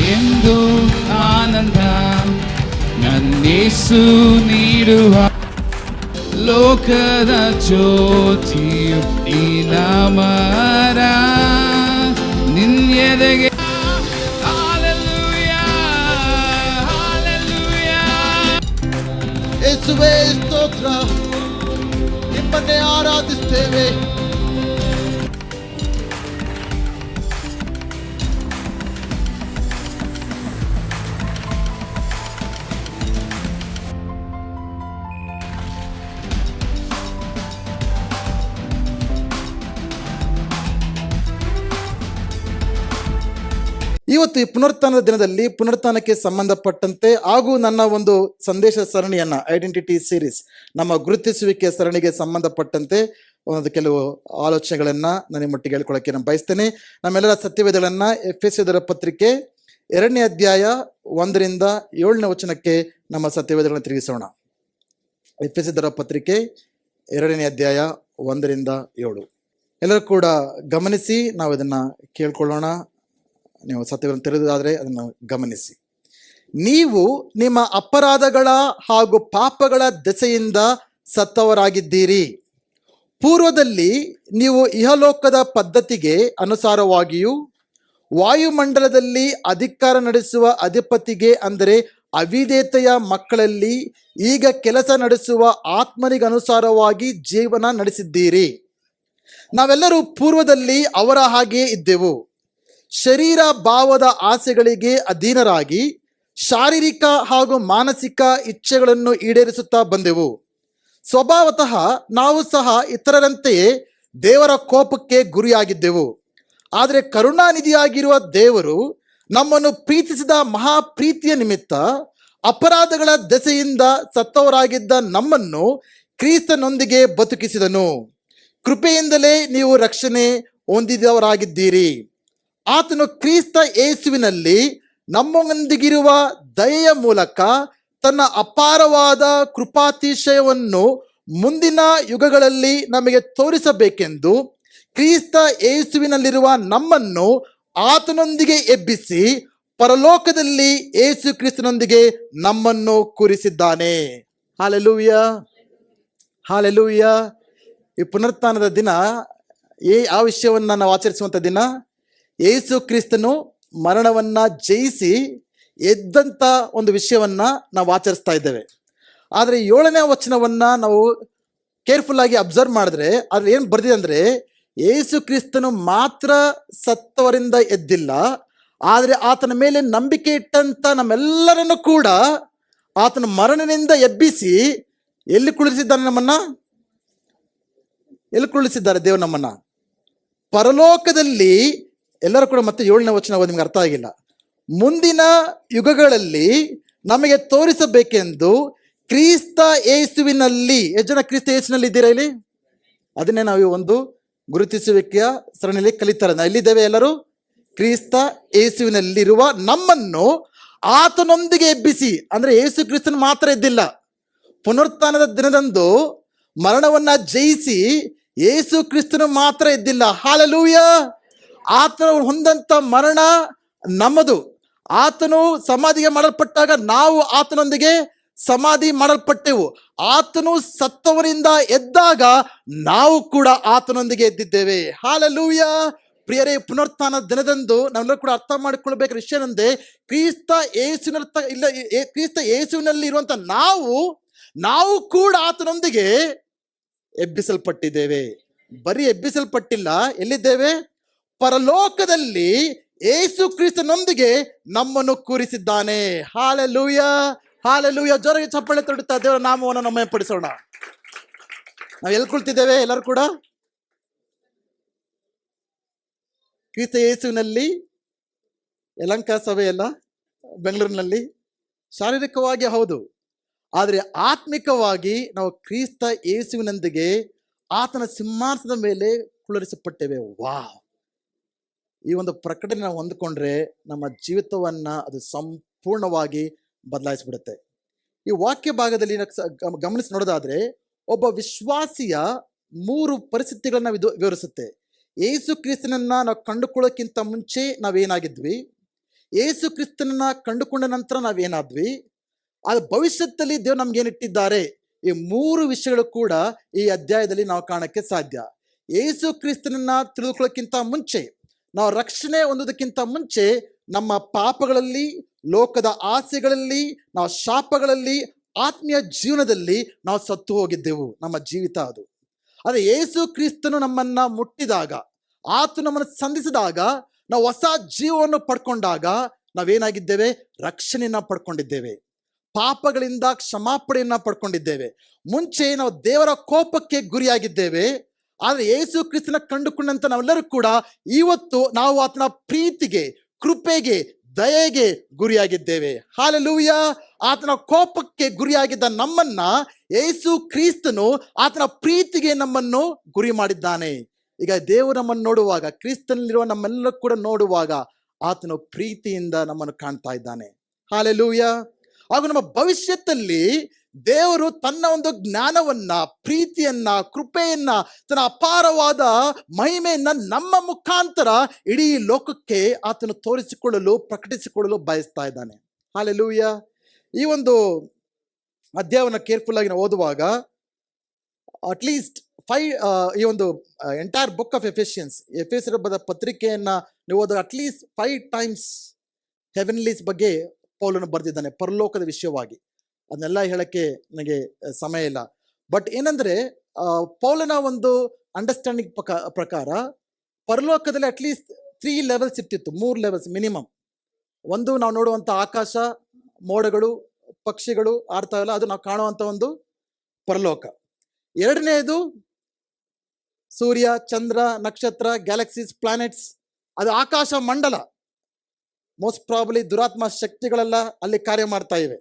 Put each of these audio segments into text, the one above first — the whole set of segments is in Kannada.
ಎಂದು ಆನಂದ ನನ್ನೇಸು ನೀಡುವ ಲೋಕದ ಜ್ಯೋತಿಯು ಈ ನಾಮರ ನಿನ್ನೆದೆಗೆ ಯೇಸುವೇ ಸ್ತೋತ್ರ, ನಿಮ್ಮನ್ನೇ ಆರಾಧಿಸ್ತೇವೆ. ಇವತ್ತು ಈ ಪುನರುತ್ಥಾನದ ದಿನದಲ್ಲಿ ಪುನರುತ್ಥಾನಕ್ಕೆ ಸಂಬಂಧಪಟ್ಟಂತೆ ಹಾಗೂ ನನ್ನ ಒಂದು ಸಂದೇಶ ಸರಣಿಯನ್ನ ಐಡೆಂಟಿಟಿ ಸೀರೀಸ್, ನಮ್ಮ ಗುರುತಿಸುವಿಕೆ ಸರಣಿಗೆ ಸಂಬಂಧಪಟ್ಟಂತೆ ಒಂದು ಕೆಲವು ಆಲೋಚನೆಗಳನ್ನ ನನ್ನ ಮಟ್ಟಿಗೆ ಹೇಳ್ಕೊಳ್ಳೋಕೆ ನಾನು ಬಯಸ್ತೇನೆ. ನಮ್ಮೆಲ್ಲರ ಸತ್ಯವೇದಗಳನ್ನ ಎಫೆಸದವರ ಪತ್ರಿಕೆ 2ನೇ ಅಧ್ಯಾಯ 1ರಿಂದ 7ನೇ ವಚನಕ್ಕೆ ನಮ್ಮ ಸತ್ಯವೇದಗಳನ್ನು ತಿರುಗಿಸೋಣ. ಎಫೆಸದವರ ಪತ್ರಿಕೆ 2ನೇ ಅಧ್ಯಾಯ 1ರಿಂದ 7. ಎಲ್ಲರೂ ಕೂಡ ಗಮನಿಸಿ ನಾವು ಇದನ್ನ ಕೇಳ್ಕೊಳ್ಳೋಣ. ನೀವು ಸತ್ಯವನ್ನು ತಿಳಿದಾದರೆ ಅದನ್ನು ಗಮನಿಸಿ. ನೀವು ನಿಮ್ಮ ಅಪರಾಧಗಳ ಹಾಗೂ ಪಾಪಗಳ ದೆಸೆಯಿಂದ ಸತ್ತವರಾಗಿದ್ದೀರಿ. ಪೂರ್ವದಲ್ಲಿ ನೀವು ಇಹಲೋಕದ ಪದ್ಧತಿಗೆ ಅನುಸಾರವಾಗಿಯೂ ವಾಯುಮಂಡಲದಲ್ಲಿ ಅಧಿಕಾರ ನಡೆಸುವ ಅಧಿಪತಿಗೆ ಅಂದರೆ ಅವಿಧೇಯತೆಯ ಮಕ್ಕಳಲ್ಲಿ ಈಗ ಕೆಲಸ ನಡೆಸುವ ಆತ್ಮನಿಗನುಸಾರವಾಗಿ ಜೀವನ ನಡೆಸಿದ್ದೀರಿ. ನಾವೆಲ್ಲರೂ ಪೂರ್ವದಲ್ಲಿ ಅವರ ಹಾಗೆಯೇ ಇದ್ದೆವು. ಶರೀರ ಭಾವದ ಆಸೆಗಳಿಗೆ ಅಧೀನರಾಗಿ ಶಾರೀರಿಕ ಹಾಗೂ ಮಾನಸಿಕ ಇಚ್ಛೆಗಳನ್ನು ಈಡೇರಿಸುತ್ತಾ ಬಂದೆವು. ಸ್ವಭಾವತಃ ನಾವು ಸಹ ಇತರರಂತೆಯೇ ದೇವರ ಕೋಪಕ್ಕೆ ಗುರಿಯಾಗಿದ್ದೆವು. ಆದರೆ ಕರುಣಾನಿಧಿಯಾಗಿರುವ ದೇವರು ನಮ್ಮನ್ನು ಪ್ರೀತಿಸಿದ ಮಹಾಪ್ರೀತಿಯ ನಿಮಿತ್ತ ಅಪರಾಧಗಳ ದೆಸೆಯಿಂದ ಸತ್ತವರಾಗಿದ್ದ ನಮ್ಮನ್ನು ಕ್ರಿಸ್ತನೊಂದಿಗೆ ಬದುಕಿಸಿದನು. ಕೃಪೆಯಿಂದಲೇ ನೀವು ರಕ್ಷಣೆ ಹೊಂದಿದವರಾಗಿದ್ದೀರಿ. ಆತನು ಕ್ರಿಸ್ತ ಯೇಸುವಿನಲ್ಲಿ ನಮ್ಮೊಂದಿಗಿರುವ ದಯೆಯ ಮೂಲಕ ತನ್ನ ಅಪಾರವಾದ ಕೃಪಾತಿಶಯವನ್ನು ಮುಂದಿನ ಯುಗಗಳಲ್ಲಿ ನಮಗೆ ತೋರಿಸಬೇಕೆಂದು ಕ್ರಿಸ್ತ ಯೇಸುವಿನಲ್ಲಿರುವ ನಮ್ಮನ್ನು ಆತನೊಂದಿಗೆ ಎಬ್ಬಿಸಿ ಪರಲೋಕದಲ್ಲಿ ಯೇಸು ಕ್ರಿಸ್ತನೊಂದಿಗೆ ನಮ್ಮನ್ನು ಕೂರಿಸಿದ್ದಾನೆ. Hallelujah, hallelujah. ಈ ಪುನರುತ್ಥಾನದ ದಿನ ಆ ವಿಷಯವನ್ನು ನಾವು ಆಚರಿಸುವಂಥ ದಿನ. ಯೇಸು ಕ್ರಿಸ್ತನು ಮರಣವನ್ನ ಜಯಿಸಿ ಎದ್ದಂಥ ಒಂದು ವಿಷಯವನ್ನ ನಾವು ಆಚರಿಸ್ತಾ ಇದ್ದೇವೆ. ಆದರೆ 7ನೇ ವಚನವನ್ನ ನಾವು ಕೇರ್ಫುಲ್ ಆಗಿ ಅಬ್ಸರ್ವ್ ಮಾಡಿದ್ರೆ ಅದ್ರಲ್ಲಿ ಏನು ಬರ್ದಿದೆ ಅಂದ್ರೆ, ಯೇಸು ಕ್ರಿಸ್ತನು ಮಾತ್ರ ಸತ್ತವರಿಂದ ಎದ್ದಿಲ್ಲ, ಆದರೆ ಆತನ ಮೇಲೆ ನಂಬಿಕೆ ಇಟ್ಟಂತ ನಮ್ಮೆಲ್ಲರನ್ನು ಕೂಡ ಆತನ ಮರಣದಿಂದ ಎಬ್ಬಿಸಿ ಎಲ್ಲಿ ಕುಳಿಸಿದ್ದಾನೆ? ನಮ್ಮನ್ನ ಎಲ್ಲಿ ಕುಳಿಸಿದ್ದಾರೆ ದೇವರು? ನಮ್ಮನ್ನ ಪರಲೋಕದಲ್ಲಿ. ಎಲ್ಲರೂ ಕೂಡ ಮತ್ತೆ 7ನೇ ವಚನ ನಿಮ್ಗೆ ಅರ್ಥ ಆಗಿಲ್ಲ. ಮುಂದಿನ ಯುಗಗಳಲ್ಲಿ ನಮಗೆ ತೋರಿಸಬೇಕೆಂದು ಕ್ರಿಸ್ತ ಯೇಸುವಿನಲ್ಲಿ. ಎಷ್ಟು ಜನ ಕ್ರಿಸ್ತ ಯೇಸುವಿನಲ್ಲಿ ಇದ್ದೀರಾ ಇಲ್ಲಿ? ಅದನ್ನೇ ನಾವು ಒಂದು ಗುರುತಿಸುವಿಕೆಯ ಸರಣಿಯಲ್ಲಿ ಕಲಿತಾರೆ. ನಾವು ಎಲ್ಲಿದ್ದೇವೆ? ಎಲ್ಲರೂ ಕ್ರಿಸ್ತ ಯೇಸುವಿನಲ್ಲಿರುವ ನಮ್ಮನ್ನು ಆತನೊಂದಿಗೆ ಎಬ್ಬಿಸಿ. ಅಂದ್ರೆ ಯೇಸು ಕ್ರಿಸ್ತನ ಮಾತ್ರ ಎದ್ದಿಲ್ಲ. ಪುನರುತ್ಥಾನದ ದಿನದಂದು ಮರಣವನ್ನ ಜಯಿಸಿ ಯೇಸು ಕ್ರಿಸ್ತನು ಮಾತ್ರ ಎದ್ದಿಲ್ಲ. ಹಾಲೆಲೂಯ. ಆತನು ಹೊಂದಂತ ಮರಣ ನಮ್ಮದು. ಆತನು ಸಮಾಧಿಗೆ ಮಾಡಲ್ಪಟ್ಟಾಗ ನಾವು ಆತನೊಂದಿಗೆ ಸಮಾಧಿ ಮಾಡಲ್ಪಟ್ಟೆವು. ಆತನು ಸತ್ತವರಿಂದ ಎದ್ದಾಗ ನಾವು ಕೂಡ ಆತನೊಂದಿಗೆ ಎದ್ದಿದ್ದೇವೆ. ಹಾಲೆಲೂಯ. ಪ್ರಿಯರೇ, ಪುನರುತ್ಥಾನ ದಿನದಂದು ನಾವೆಲ್ಲರೂ ಕೂಡ ಅರ್ಥ ಮಾಡಿಕೊಳ್ಬೇಕು ವಿಷಯ ಏನಂದ್ರೆ, ಕ್ರಿಸ್ತ ಯೇಸುವಿನಲ್ಲಿ ಇರುವಂತ ನಾವು ಕೂಡ ಆತನೊಂದಿಗೆ ಎಬ್ಬಿಸಲ್ಪಟ್ಟಿದ್ದೇವೆ. ಬರೀ ಎಬ್ಬಿಸಲ್ಪಟ್ಟಿಲ್ಲ, ಎಲ್ಲಿದ್ದೇವೆ? ಪರಲೋಕದಲ್ಲಿ ಯೇಸು ಕ್ರಿಸ್ತನೊಂದಿಗೆ ನಮ್ಮನ್ನು ಕೂರಿಸಿದ್ದಾನೆ. Hallelujah, hallelujah. ಜೋರಾಗಿ ಚಪ್ಪಾಳೆ ತಡುತ್ತಾ ದೇವರ ನಾಮವನ್ನು ನಮ್ಮ ಪಡಿಸೋಣ. ನಾವು ಎಲ್ಲಿ ಕುಳಿತಿದ್ದೇವೆ? ಎಲ್ಲರೂ ಕೂಡ ಕ್ರಿಸ್ತ ಯೇಸುವಿನಲ್ಲಿ. ಯಲಹಂಕ ಸಭೆಯಲ್ಲ, ಬೆಂಗಳೂರಿನಲ್ಲಿ. ಶಾರೀರಿಕವಾಗಿ ಹೌದು, ಆದರೆ ಆತ್ಮಿಕವಾಗಿ ನಾವು ಕ್ರಿಸ್ತ ಯೇಸುವಿನೊಂದಿಗೆ ಆತನ ಸಿಂಹಾಸನದ ಮೇಲೆ ಕುಳ್ಳರಿಸಲ್ಪಟ್ಟೇವೆ. ವಾವ್! ಈ ಒಂದು ಪ್ರಕಟಣೆ ನಾವು ಹೊಂದಿಕೊಂಡ್ರೆ ನಮ್ಮ ಜೀವಿತವನ್ನ ಅದು ಸಂಪೂರ್ಣವಾಗಿ ಬದಲಾಯಿಸ್ಬಿಡುತ್ತೆ. ಈ ವಾಕ್ಯ ಭಾಗದಲ್ಲಿ ಗಮನಿಸಿ ನೋಡೋದಾದ್ರೆ, ಒಬ್ಬ ವಿಶ್ವಾಸಿಯ 3 ಪರಿಸ್ಥಿತಿಗಳನ್ನ ವಿವರಿಸುತ್ತೆ. ಯೇಸು ಕ್ರಿಸ್ತನನ್ನ ನಾವು ಕಂಡುಕೊಳ್ಳೋಕ್ಕಿಂತ ಮುಂಚೆ ನಾವೇನಾಗಿದ್ವಿ, ಯೇಸು ಕ್ರಿಸ್ತನನ್ನ ಕಂಡುಕೊಂಡ ನಂತರ ನಾವೇನಾದ್ವಿ, ಅದು ಭವಿಷ್ಯದಲ್ಲಿ ದೇವ್ರು ನಮ್ಗೆ ಏನಿಟ್ಟಿದ್ದಾರೆ, ಈ 3 ವಿಷಯಗಳು ಕೂಡ ಈ ಅಧ್ಯಾಯದಲ್ಲಿ ನಾವು ಕಾಣಕ್ಕೆ ಸಾಧ್ಯ. ಯೇಸು ಕ್ರಿಸ್ತನನ್ನ ತಿಳಿದುಕೊಳ್ಳೋಕ್ಕಿಂತ ಮುಂಚೆ, ನಾವು ರಕ್ಷಣೆ ಹೊಂದೋದಕ್ಕಿಂತ ಮುಂಚೆ ನಮ್ಮ ಪಾಪಗಳಲ್ಲಿ, ಲೋಕದ ಆಸೆಗಳಲ್ಲಿ, ನಾವು ಶಾಪಗಳಲ್ಲಿ, ಆತ್ಮೀಯ ಜೀವನದಲ್ಲಿ ನಾವು ಸತ್ತು ಹೋಗಿದ್ದೆವು. ನಮ್ಮ ಜೀವಿತ ಅದು. ಆದರೆ ಯೇಸು ಕ್ರಿಸ್ತನು ನಮ್ಮನ್ನ ಮುಟ್ಟಿದಾಗ, ಆತ ನಮ್ಮನ್ನು ಸಂಧಿಸಿದಾಗ, ನಾವು ಹೊಸ ಜೀವವನ್ನು ಪಡ್ಕೊಂಡಾಗ ನಾವೇನಾಗಿದ್ದೇವೆ, ರಕ್ಷಣೆಯನ್ನ ಪಡ್ಕೊಂಡಿದ್ದೇವೆ, ಪಾಪಗಳಿಂದ ಕ್ಷಮಾಪಣೆಯನ್ನ ಪಡ್ಕೊಂಡಿದ್ದೇವೆ. ಮುಂಚೆ ನಾವು ದೇವರ ಕೋಪಕ್ಕೆ ಗುರಿಯಾಗಿದ್ದೇವೆ. ಆದರೆ ಯೇಸು ಕ್ರಿಸ್ತನ ಕಂಡುಕೊಂಡಂತ ನಾವೆಲ್ಲರೂ ಕೂಡ ಇವತ್ತು ನಾವು ಆತನ ಪ್ರೀತಿಗೆ, ಕೃಪೆಗೆ, ದಯೆಗೆ ಗುರಿಯಾಗಿದ್ದೇವೆ. ಹಾಲೆಲೂಯಾ. ಆತನ ಕೋಪಕ್ಕೆ ಗುರಿಯಾಗಿದ್ದ ನಮ್ಮನ್ನ ಯೇಸು ಕ್ರಿಸ್ತನು ಆತನ ಪ್ರೀತಿಗೆ ನಮ್ಮನ್ನು ಗುರಿ ಮಾಡಿದ್ದಾನೆ. ಈಗ ದೇವರು ನಮ್ಮನ್ನು ನೋಡುವಾಗ, ಕ್ರಿಸ್ತನಲ್ಲಿರುವ ನಮ್ಮೆಲ್ಲ ಕೂಡ ನೋಡುವಾಗ ಆತನು ಪ್ರೀತಿಯಿಂದ ನಮ್ಮನ್ನು ಕಾಣ್ತಾ ಇದ್ದಾನೆ. ಹಾಲೆಲೂಯಾ. ಹಾಗೂ ನಮ್ಮ ಭವಿಷ್ಯದಲ್ಲಿ ದೇವರು ತನ್ನ ಒಂದು ಜ್ಞಾನವನ್ನ, ಪ್ರೀತಿಯನ್ನ, ಕೃಪೆಯನ್ನ, ತನ್ನ ಅಪಾರವಾದ ಮಹಿಮೆಯನ್ನ ನಮ್ಮ ಮುಖಾಂತರ ಇಡೀ ಲೋಕಕ್ಕೆ ಆತನು ತೋರಿಸಿಕೊಳ್ಳಲು, ಪ್ರಕಟಿಸಿಕೊಳ್ಳಲು ಬಯಸ್ತಾ ಇದ್ದಾನೆ. ಹಾಲೆಲೂಯಾ. ಈ ಒಂದು ಅಧ್ಯಾಯವನ್ನು ಕೇರ್ಫುಲ್ ಆಗಿ ನಾವು ಓದುವಾಗ ಅಟ್ಲೀಸ್ಟ್ 5 ಈ ಒಂದು ಎಂಟೈರ್ ಬುಕ್ ಆಫ್ ಎಫೆಸರ ಪತ್ರಿಕೆಯನ್ನ ನೀವು ಓದುವಾಗ ಅಟ್ಲೀಸ್ಟ್ 5 ಟೈಮ್ಸ್ ಹೆವೆನ್ಲೀಸ್ ಬಗ್ಗೆ ಪೌಲನು ಬರೆದಿದ್ದಾನೆ, ಪರಲೋಕದ ವಿಷಯವಾಗಿ. ಅದನ್ನೆಲ್ಲ ಹೇಳಕ್ಕೆ ನನಗೆ ಸಮಯ ಇಲ್ಲ. ಬಟ್ ಏನಂದ್ರೆ ಪೌಲನ ಒಂದು ಅಂಡರ್ಸ್ಟ್ಯಾಂಡಿಂಗ್ ಪ್ರಕಾರ ಪರಲೋಕದಲ್ಲಿ ಅಟ್ಲೀಸ್ಟ್ 3 ಲೆವೆಲ್ಸ್ ಇರ್ತಿತ್ತು, 3 ಲೆವೆಲ್ಸ್ ಮಿನಿಮಮ್. ಒಂದು, ನಾವು ನೋಡುವಂಥ ಆಕಾಶ, ಮೋಡಗಳು, ಪಕ್ಷಿಗಳು ಆಡ್ತಾವಲ್ಲ, ಅದು ನಾವು ಕಾಣುವಂಥ ಒಂದು ಪರಲೋಕ. ಎರಡನೇದು ಸೂರ್ಯ, ಚಂದ್ರ, ನಕ್ಷತ್ರ, ಗ್ಯಾಲಕ್ಸೀಸ್, ಪ್ಲಾನೆಟ್ಸ್, ಅದು ಆಕಾಶ ಮಂಡಲ. ಮೋಸ್ಟ್ ಪ್ರಾಬಲಿ ದುರಾತ್ಮ ಶಕ್ತಿಗಳೆಲ್ಲ ಅಲ್ಲಿ ಕಾರ್ಯ ಮಾಡ್ತಾ ಇವೆ.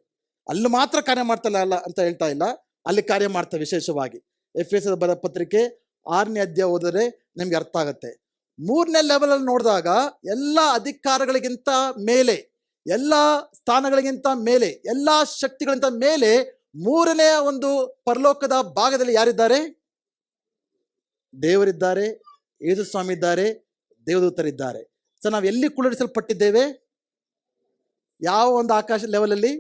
ಅಲ್ಲಿ ಮಾತ್ರ ಕಾರ್ಯ ಮಾಡ್ತಲ್ಲ ಅಲ್ಲ ಅಂತ ಹೇಳ್ತಾ ಇಲ್ಲ, ಅಲ್ಲಿ ಕಾರ್ಯ ಮಾಡ್ತವೆ. ವಿಶೇಷವಾಗಿ ಎಫೆಸದ ಬರೆದ ಪತ್ರಿಕೆ 6ನೇ ಅಧ್ಯಾಯ ಓದಿದ್ರೆ ನಿಮ್ಗೆ ಅರ್ಥ ಆಗುತ್ತೆ. 3ನೇ ಲೆವೆಲ್ ಅಲ್ಲಿ ನೋಡಿದಾಗ ಎಲ್ಲ ಅಧಿಕಾರಗಳಿಗಿಂತ ಮೇಲೆ, ಎಲ್ಲ ಸ್ಥಾನಗಳಿಗಿಂತ ಮೇಲೆ, ಎಲ್ಲ ಶಕ್ತಿಗಳಿಗಿಂತ ಮೇಲೆ 3ನೇ ಒಂದು ಪರಲೋಕದ ಭಾಗದಲ್ಲಿ ಯಾರಿದ್ದಾರೆ? ದೇವರಿದ್ದಾರೆ, ಯೇಸು ಸ್ವಾಮಿ ಇದ್ದಾರೆ, ದೇವದೂತರಿದ್ದಾರೆ. ಸೊ ನಾವು ಎಲ್ಲಿ ಕುಳ್ಳಿರಿಸಲ್ಪಟ್ಟಿದ್ದೇವೆ? ಯಾವ ಒಂದು ಆಕಾಶ ಲೆವೆಲಲ್ಲಿ?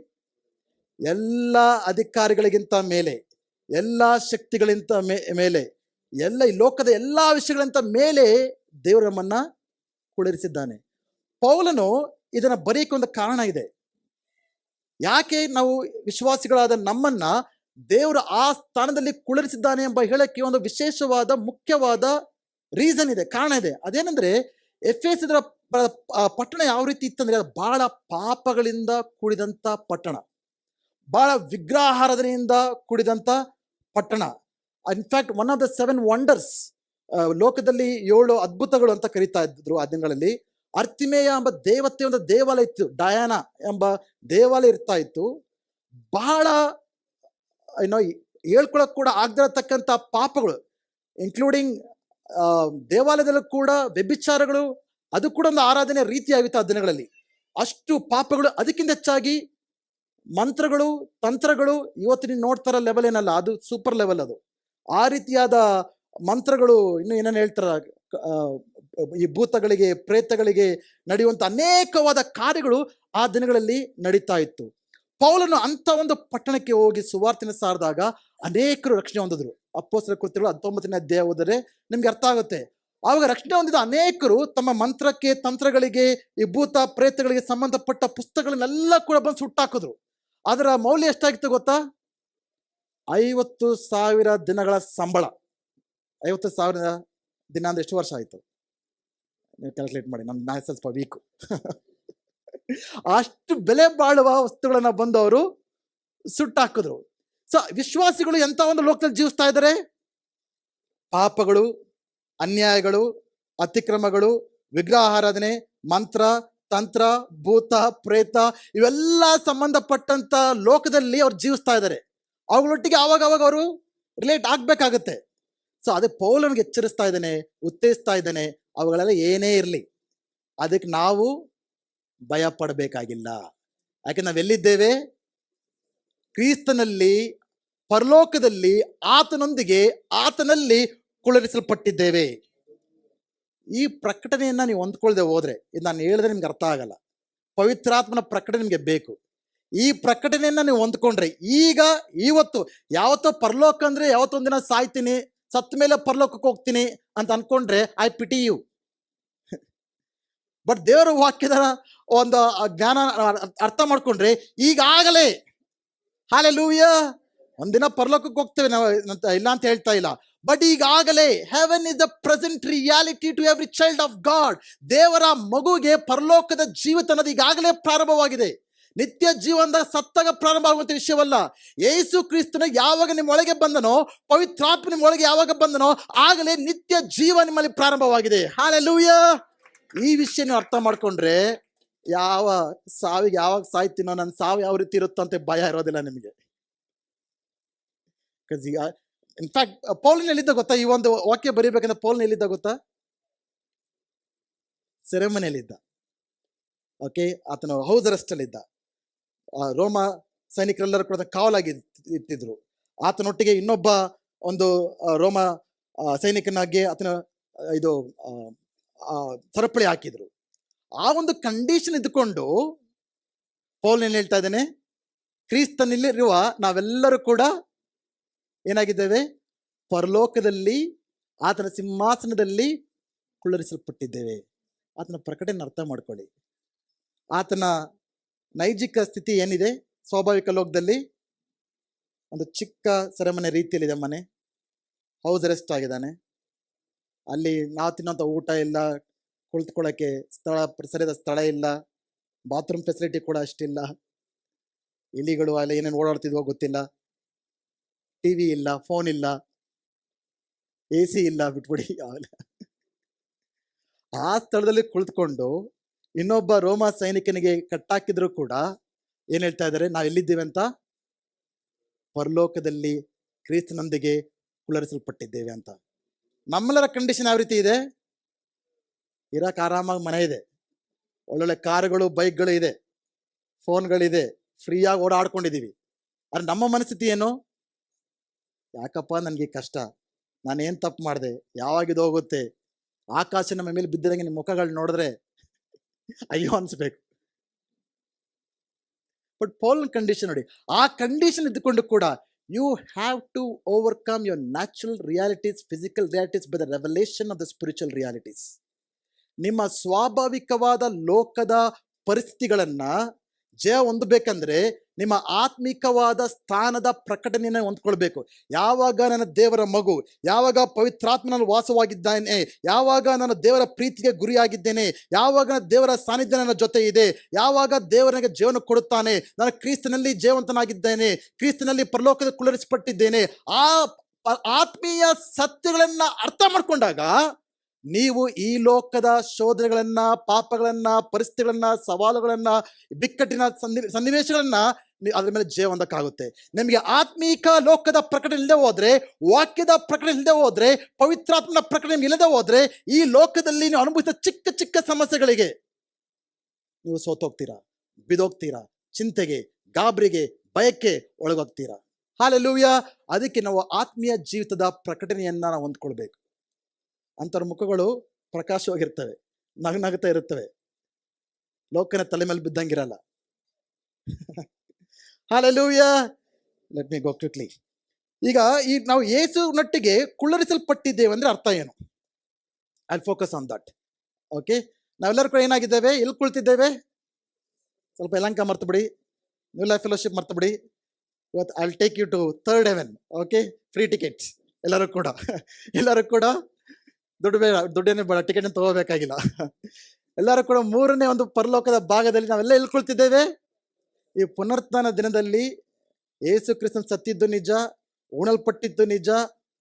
ಎಲ್ಲ ಅಧಿಕಾರಿಗಳಿಗಿಂತ ಮೇಲೆ, ಎಲ್ಲ ಶಕ್ತಿಗಳಿಂತ ಮೇಲೆ, ಎಲ್ಲ ಈ ಲೋಕದ ಎಲ್ಲ ವಿಷಯಗಳಿಂತ ಮೇಲೆ ದೇವರು ನಮ್ಮನ್ನ ಕುಳ್ಳಿರಿಸಿದ್ದಾನೆ. ಪೌಲನು ಇದನ್ನ ಬರೀಕ್ಕೆ ಒಂದು ಕಾರಣ ಇದೆ. ಯಾಕೆ ನಾವು ವಿಶ್ವಾಸಿಗಳಾದ ನಮ್ಮನ್ನ ದೇವರು ಆ ಸ್ಥಾನದಲ್ಲಿ ಕುಳ್ಳಿರಿಸಿದ್ದಾನೆ ಎಂಬ ಹೇಳಕ್ಕೆ ಒಂದು ವಿಶೇಷವಾದ, ಮುಖ್ಯವಾದ ರೀಸನ್ ಇದೆ, ಕಾರಣ ಇದೆ. ಅದೇನೆಂದ್ರೆ, ಎಫೆಸದ ಪಟ್ಟಣ ಯಾವ ರೀತಿ ಇತ್ತಂದ್ರೆ, ಅದು ಬಹಳ ಪಾಪಗಳಿಂದ ಕೂಡಿದಂಥ ಪಟ್ಟಣ, ಬಹಳ ವಿಗ್ರಹಾರಾಧನೆಯಿಂದ ಕೂಡಿದಂಥ ಪಟ್ಟಣ. ಇನ್ಫ್ಯಾಕ್ಟ್ 1 ಆಫ್ ದ 7 ವಂಡರ್ಸ್, ಲೋಕದಲ್ಲಿ 7 ಅದ್ಭುತಗಳು ಅಂತ ಕರೀತಾ ಇದ್ರು ಆ ದಿನಗಳಲ್ಲಿ. ಅರ್ತಿಮೇಯ ಎಂಬ ದೇವತೆ ಒಂದು ದೇವಾಲಯ ಇತ್ತು, ಡಯಾನ ಎಂಬ ದೇವಾಲಯ ಇರ್ತಾ ಇತ್ತು. ಬಹಳ ಹೇಳ್ಕೊಳಕ್ ಕೂಡ ಆಗದಿರತಕ್ಕಂಥ ಪಾಪಗಳು, ಇನ್ಕ್ಲೂಡಿಂಗ್ ದೇವಾಲಯದಲ್ಲೂ ಕೂಡ ವ್ಯಭಿಚಾರಗಳು, ಅದು ಕೂಡ ಒಂದು ಆರಾಧನೆ ರೀತಿಯಾಗಿತ್ತು ಆ ದಿನಗಳಲ್ಲಿ. ಅಷ್ಟು ಪಾಪಗಳು. ಅದಕ್ಕಿಂತ ಹೆಚ್ಚಾಗಿ ಮಂತ್ರಗಳು, ತಂತ್ರಗಳು, ಇವತ್ತು ನೀವು ನೋಡ್ತಾರ ಲೆವೆಲ್ ಏನಲ್ಲ, ಅದು ಸೂಪರ್ ಲೆವೆಲ್. ಅದು ಆ ರೀತಿಯಾದ ಮಂತ್ರಗಳು, ಇನ್ನು ಏನೇನು ಹೇಳ್ತಾರ, ಈ ಭೂತಗಳಿಗೆ, ಪ್ರೇತಗಳಿಗೆ ನಡೆಯುವಂಥ ಅನೇಕವಾದ ಕಾರ್ಯಗಳು ಆ ದಿನಗಳಲ್ಲಿ ನಡೀತಾ ಇತ್ತು. ಪೌಲನು ಅಂತ ಒಂದು ಪಟ್ಟಣಕ್ಕೆ ಹೋಗಿ ಸುವಾರ್ತೆನ ಸಾರಿದಾಗ ಅನೇಕರು ರಕ್ಷಣೆ ಹೊಂದಿದ್ರು. ಅಪೊಸ್ತಲರ ಕೃತ್ಯಗಳು 19ನೇ ಅಧ್ಯಾಯ ಓದಿದ್ರೆ ನಿಮ್ಗೆ ಅರ್ಥ ಆಗುತ್ತೆ. ಆವಾಗ ರಕ್ಷಣೆ ಹೊಂದಿದ ಅನೇಕರು ತಮ್ಮ ಮಂತ್ರಕ್ಕೆ, ತಂತ್ರಗಳಿಗೆ, ಈ ಭೂತ ಪ್ರೇತಗಳಿಗೆ ಸಂಬಂಧಪಟ್ಟ ಪುಸ್ತಕಗಳನ್ನೆಲ್ಲ ಕೂಡ ಬಂದು ಸುಟ್ಟಾಕಿದ್ರು. ಅದರ ಮೌಲ್ಯ ಎಷ್ಟಾಗಿತ್ತು ಗೊತ್ತಾ? 50,000 ದಿನಗಳ ಸಂಬಳ. 50,000 ದಿನ ಅಂದ್ರೆ ಎಷ್ಟು ವರ್ಷ ಆಯಿತು? ನೀವು ಕ್ಯಾಲ್ಕುಲೇಟ್ ಮಾಡಿ, ನಮ್ಮ ಮ್ಯಾಥ್ಸ್ ಸ್ವಲ್ಪ ವೀಕು. ಅಷ್ಟು ಬೆಲೆ ಬಾಳುವ ವಸ್ತುಗಳನ್ನ ಬಂದವರು ಸುಟ್ಟಾಕಿದ್ರು. ಸೊ ವಿಶ್ವಾಸಿಗಳು ಎಂತ ಒಂದು ಲೋಕದಲ್ಲಿ ಜೀವಿಸ್ತಾ ಇದ್ದಾರೆ? ಪಾಪಗಳು, ಅನ್ಯಾಯಗಳು, ಅತಿಕ್ರಮಗಳು, ವಿಗ್ರಹಾರಾಧನೆ, ಮಂತ್ರ, ತಂತ್ರ, ಭೂತ, ಪ್ರೇತ, ಇವೆಲ್ಲ ಸಂಬಂಧಪಟ್ಟಂತ ಲೋಕದಲ್ಲಿ ಅವ್ರು ಜೀವಿಸ್ತಾ ಇದ್ದಾರೆ. ಅವುಗಳೊಟ್ಟಿಗೆ ಆವಾಗ ಅವರು ರಿಲೇಟ್ ಆಗ್ಬೇಕಾಗತ್ತೆ. ಸೊ ಅದಕ್ಕೆ ಪೌಲನಿಗೆ ಎಚ್ಚರಿಸ್ತಾ ಇದ್ದಾನೆ, ಉತ್ತೇಜಿಸ್ತಾ ಇದ್ದಾನೆ, ಅವುಗಳೆಲ್ಲ ಏನೇ ಇರಲಿ ಅದಕ್ಕೆ ನಾವು ಭಯ ಪಡಬೇಕಾಗಿಲ್ಲ. ಯಾಕೆ ನಾವೆಲ್ಲಿದ್ದೇವೆ? ಕ್ರಿಸ್ತನಲ್ಲಿ, ಪರಲೋಕದಲ್ಲಿ ಆತನೊಂದಿಗೆ, ಆತನಲ್ಲಿ ಕುಳ್ಳಿರಿಸಲ್ಪಟ್ಟಿದ್ದೇವೆ. ಈ ಪ್ರಕಟಣೆಯನ್ನ ನೀವು ಹೊಂದ್ಕೊಳ್ದೆ ಹೋದ್ರೆ, ಇದು ನಾನು ಹೇಳಿದ್ರೆ ನಿಮ್ಗೆ ಅರ್ಥ ಆಗಲ್ಲ. ಪವಿತ್ರಾತ್ಮನ ಪ್ರಕಟಣೆ ನಿಮಗೆ ಬೇಕು. ಈ ಪ್ರಕಟಣೆಯನ್ನು ನೀವು ಹೊಂದ್ಕೊಂಡ್ರೆ ಈಗ ಇವತ್ತು ಯಾವತ್ತೋ ಪರಲೋಕ ಅಂದರೆ ಯಾವತ್ತೊಂದಿನ ಸಾಯ್ತೀನಿ, ಸತ್ತ ಮೇಲೆ ಪರಲೋಕಕ್ಕೆ ಹೋಗ್ತೀನಿ ಅಂತ ಅನ್ಕೊಂಡ್ರೆ ಐ ಪಿಟಿ ಯು. ಬಟ್ ದೇವರ ವಾಕ್ಯದ ಒಂದು ಜ್ಞಾನ ಅರ್ಥ ಮಾಡ್ಕೊಂಡ್ರೆ ಈಗಾಗಲೇ ಹಲ್ಲೆಲೂಯ ಒಂದಿನ ಪರಲೋಕಕ್ಕೆ ಹೋಗ್ತೇವೆ ನಾವು ಇಲ್ಲ ಅಂತ ಹೇಳ್ತಾ ಇಲ್ಲ, ಬಟ್ ಈಗಾಗಲೇ heaven is the present reality to every child of God. ದೇವರ ಮಗುಗೆ ಪರಲೋಕದ ಜೀವಿತ ಅನ್ನೋದು ಈಗಾಗಲೇ ಪ್ರಾರಂಭವಾಗಿದೆ. ನಿತ್ಯ ಜೀವನದ ಸತ್ತಾಗ ಪ್ರಾರಂಭ ಆಗುವಂಥ ವಿಷಯವಲ್ಲ. ಯೇಸು ಕ್ರಿಸ್ತನ ಯಾವಾಗ ನಿಮ್ಮ ಒಳಗೆ ಬಂದನೋ, ಪವಿತ್ರಾತ್ಮ ನಿಮ್ಮ ಒಳಗೆ ಯಾವಾಗ ಬಂದನೋ ಆಗಲೇ ನಿತ್ಯ ಜೀವ ನಿಮ್ಮಲ್ಲಿ ಪ್ರಾರಂಭವಾಗಿದೆ. ಹಲ್ಲೆಲೂಯ. ಈ ವಿಷಯ ನೀವು ಅರ್ಥ ಮಾಡ್ಕೊಂಡ್ರೆ ಯಾವ ಸಾವಿಗೆ ಯಾವಾಗ ಸಾಯ್ತೀನೋ, ನನ್ನ ಸಾವು ಯಾವ ರೀತಿ ಇರುತ್ತೋ ಅಂತ ಭಯ ಇರೋದಿಲ್ಲ ನಿಮಗೆ. ಈಗ ಇನ್ಫ್ಯಾಕ್ಟ್ ಪೌಲನ್ ಎಲ್ಲಿದ್ದ ಗೊತ್ತಾ? ಈ ಒಂದು ವಾಕ್ಯ ಬರೀಬೇಕಂದ್ರೆ ಪೌಲನ್ ಎಲ್ಲಿದ್ದ ಗೊತ್ತಾ? ಸೆರೆಮನೆಯಲ್ಲಿದ್ದ. ಓಕೆ, ಆತನು ಹೌಸ್ ಅರೆಸ್ಟ್ ಅಲ್ಲಿದ್ದ. ರೋಮ ಸೈನಿಕರೆಲ್ಲರೂ ಕೂಡ ಕಾವಲಾಗಿ ಇಟ್ಟಿದ್ರು. ಆತನೊಟ್ಟಿಗೆ ಇನ್ನೊಬ್ಬ ಒಂದು ರೋಮ ಸೈನಿಕನಾಗಿ ಆತನ ಇದು ಸರಪಳಿ ಹಾಕಿದ್ರು. ಆ ಒಂದು ಕಂಡೀಷನ್ ಇದ್ದುಕೊಂಡು ಪೌಲ್ ಏನ್ ಹೇಳ್ತಾ ಇದ್ದಾನೆ, ಕ್ರಿಸ್ತನಲ್ಲಿರುವ ನಾವೆಲ್ಲರೂ ಕೂಡ ಏನಾಗಿದ್ದೇವೆ? ಪರಲೋಕದಲ್ಲಿ ಆತನ ಸಿಂಹಾಸನದಲ್ಲಿ ಕುಳ್ಳರಿಸಲ್ಪಟ್ಟಿದ್ದೇವೆ. ಆತನ ಪ್ರಕಟಣೆ ಅರ್ಥ ಮಾಡ್ಕೊಳ್ಳಿ. ಆತನ ನೈಜಿಕ ಸ್ಥಿತಿ ಏನಿದೆ? ಸ್ವಾಭಾವಿಕ ಲೋಕದಲ್ಲಿ ಒಂದು ಚಿಕ್ಕ ಸೆರೆಮನೆ ರೀತಿಯಲ್ಲಿದೆ ಮನೆ, ಹೌಸ್ ಅರೆಸ್ಟ್ ಆಗಿದ್ದಾನೆ. ಅಲ್ಲಿ ನಾವು ತಿನ್ನೋಂಥ ಊಟ ಇಲ್ಲ, ಕುಳಿತುಕೊಳ್ಳೋಕ್ಕೆ ಸರಿಯಾದ ಸ್ಥಳ ಇಲ್ಲ, ಬಾತ್ರೂಮ್ ಫೆಸಿಲಿಟಿ ಕೂಡ ಅಷ್ಟಿಲ್ಲ, ಇಲಿಗಳು ಅಲ್ಲಿ ಏನೇನು ಓಡಾಡ್ತಿದ್ವೋ ಗೊತ್ತಿಲ್ಲ, ಟಿ ವಿ ಇಲ್ಲ, ಫೋನ್ ಇಲ್ಲ, ಎ ಸಿ ಇಲ್ಲ, ಬಿಟ್ಬಿಡಿ. ಆ ಸ್ಥಳದಲ್ಲಿ ಕುಳಿತುಕೊಂಡು ಇನ್ನೊಬ್ಬ ರೋಮ ಸೈನಿಕನಿಗೆ ಕಟ್ಟಾಕಿದ್ರು ಕೂಡ ಏನ್ ಹೇಳ್ತಾ ಇದ್ದಾರೆ? ನಾವು ಎಲ್ಲಿದ್ದೇವೆ ಅಂತ? ಪರಲೋಕದಲ್ಲಿ ಕ್ರಿಸ್ತನೊಂದಿಗೆ ಕುಳ್ಳರಿಸಲ್ಪಟ್ಟಿದ್ದೇವೆ ಅಂತ. ನಮ್ಮೆಲ್ಲರ ಕಂಡೀಷನ್ ಯಾವ ರೀತಿ ಇದೆ? ಇರಕ್ಕೆ ಆರಾಮಾಗಿ ಮನೆ ಇದೆ, ಒಳ್ಳೊಳ್ಳೆ ಕಾರುಗಳು ಬೈಕ್ಗಳು ಇದೆ, ಫೋನ್ಗಳಿದೆ, ಫ್ರೀಯಾಗಿ ಓಡಾಡ್ಕೊಂಡಿದ್ದೀವಿ. ಆದರೆ ನಮ್ಮ ಮನಸ್ಥಿತಿ ಏನು? ಯಾಕಪ್ಪ ನನಗೆ ಕಷ್ಟ, ನಾನೇನು ತಪ್ಪು ಮಾಡಿದೆ, ಯಾವಾಗಿದು ಹೋಗುತ್ತೆ? ಆಕಾಶ ನಮ್ಮ ಮೇಲೆ ಬಿದ್ದಿರಂಗೆ ನಿಮ್ಮ ಮುಖಗಳು ನೋಡಿದ್ರೆ ಅಯ್ಯೋ ಅನ್ಸ್ಬೇಕು. ಬಟ್ ಪೌಲ್ನ ಕಂಡೀಷನ್ ನೋಡಿ, ಆ ಕಂಡೀಷನ್ ಇದ್ದುಕೊಂಡು ಕೂಡ you have to overcome your natural realities, physical realities by the revelation of the spiritual realities. ನಿಮ್ಮ ಸ್ವಾಭಾವಿಕವಾದ ಲೋಕದ ಪರಿಸ್ಥಿತಿಗಳನ್ನ ಜಯ ಹೊಂದಬೇಕಂದ್ರೆ ನಿಮ್ಮ ಆತ್ಮಿಕವಾದ ಸ್ಥಾನದ ಪ್ರಕಟಣೆಯನ್ನು ಹೊಂದ್ಕೊಳ್ಬೇಕು. ಯಾವಾಗ ನನ್ನ ದೇವರ ಮಗು, ಯಾವಾಗ ಪವಿತ್ರಾತ್ಮನಲ್ಲಿ ವಾಸವಾಗಿದ್ದಾನೆ, ಯಾವಾಗ ನಾನು ದೇವರ ಪ್ರೀತಿಗೆ ಗುರಿಯಾಗಿದ್ದೇನೆ, ಯಾವಾಗ ದೇವರ ಸಾನ್ನಿಧ್ಯ ನನ್ನ ಜೊತೆ ಇದೆ, ಯಾವಾಗ ದೇವರಿಗೆ ಜೀವನ ಕೊಡುತ್ತಾನೆ, ನಾನು ಕ್ರಿಸ್ತನಲ್ಲಿ ಜೀವಂತನಾಗಿದ್ದೇನೆ, ಕ್ರಿಸ್ತನಲ್ಲಿ ಪರಲೋಕದ ಕುಳ್ಳರಿಸಲ್ಪಟ್ಟಿದ್ದೇನೆ, ಆ ಆತ್ಮೀಯ ಸತ್ಯಗಳನ್ನ ಅರ್ಥ ಮಾಡ್ಕೊಂಡಾಗ ನೀವು ಈ ಲೋಕದ ಶೋಧನೆಗಳನ್ನ, ಪಾಪಗಳನ್ನ, ಪರಿಸ್ಥಿತಿಗಳನ್ನ, ಸವಾಲುಗಳನ್ನ, ಬಿಕ್ಕಟ್ಟಿನ ಸನ್ನಿವೇಶಗಳನ್ನ ಅದ್ರ ಮೇಲೆ ಜಯ ಹೊಂದಕ್ಕಾಗುತ್ತೆ. ನಿಮಗೆ ಆತ್ಮೀಕ ಲೋಕದ ಪ್ರಕಟಣೆ ಇಲ್ಲದೆ ಹೋದ್ರೆ, ವಾಕ್ಯದ ಪ್ರಕಟಣೆ ಇಲ್ಲದೆ ಹೋದ್ರೆ, ಪವಿತ್ರಾತ್ಮನ ಪ್ರಕಟಣೆ ಇಲ್ಲದೆ ಹೋದ್ರೆ, ಈ ಲೋಕದಲ್ಲಿ ನೀವು ಅನುಭವಿಸಿದ ಚಿಕ್ಕ ಚಿಕ್ಕ ಸಮಸ್ಯೆಗಳಿಗೆ ನೀವು ಸೋತೋಗ್ತೀರಾ, ಬಿದೋಗ್ತೀರಾ, ಚಿಂತೆಗೆ, ಗಾಬರಿಗೆ, ಭಯಕ್ಕೆ ಒಳಗೋಗ್ತೀರಾ. ಹಲ್ಲೆಲೂಯ. ಅದಕ್ಕೆ ನಾವು ಆತ್ಮೀಯ ಜೀವಿತದ ಪ್ರಕಟಣೆಯನ್ನ ನಾವು ಹೊಂದ್ಕೊಳ್ಬೇಕು. ಅಂಥವ್ರ ಮುಖಗಳು ಪ್ರಕಾಶವಾಗಿರ್ತವೆ, ನಗ್ನಗ್ತಾ ಇರುತ್ತವೆ, ಲೋಕನ ತಲೆ ಮೇಲೆ ಬಿದ್ದಂಗಿರಲ್ಲ. ಹಲ್ಲೆಲೂಯ. ಲೆಟ್ ಮಿ ಗೋ ಕ್ವಿಕ್ಲಿ. ಈಗ ಈ ನಾವು ಯೇಸುನೊಟ್ಟಿಗೆ ಕುಳ್ಳರಿಸಲ್ಪಟ್ಟಿದ್ದೇವೆ ಅಂದ್ರೆ ಅರ್ಥ ಏನು? I focus on that. Okay, ನಾವೆಲ್ಲರೂ ಕೂಡ ಏನಾಗಿದ್ದೇವೆ? ಎಲ್ಲಿ ಕುಳಿತಿದ್ದೇವೆ? ಸ್ವಲ್ಪ ಯಲಹಂಕ ಮರ್ತು ಬಿಡಿ, ನ್ಯೂ ಲೈಫ್ ಫೆಲೋಶಿಪ್ ಮರ್ತು ಬಿಡಿ. ಇವತ್ತು I will take you to third heaven. Okay, free tickets ಎಲ್ಲರೂ ಕೂಡ ದುಡ್ಡೇನು ಬೇಡ, ಟಿಕೆಟ್ ತಗೋಬೇಕಾಗಿಲ್ಲ. ಎಲ್ಲರೂ ಕೂಡ ಮೂರನೇ ಒಂದು ಪರಲೋಕದ ಭಾಗದಲ್ಲಿ ನಾವೆಲ್ಲ ಎಲ್ಕೊಳ್ತಿದ್ದೇವೆ. ಈ ಪುನರುತ್ಥಾನ ದಿನದಲ್ಲಿ ಯೇಸು ಕ್ರಿಸ್ತನ ಸತ್ತಿದ್ದು ನಿಜ, ಉಣಲ್ಪಟ್ಟಿದ್ದು ನಿಜ,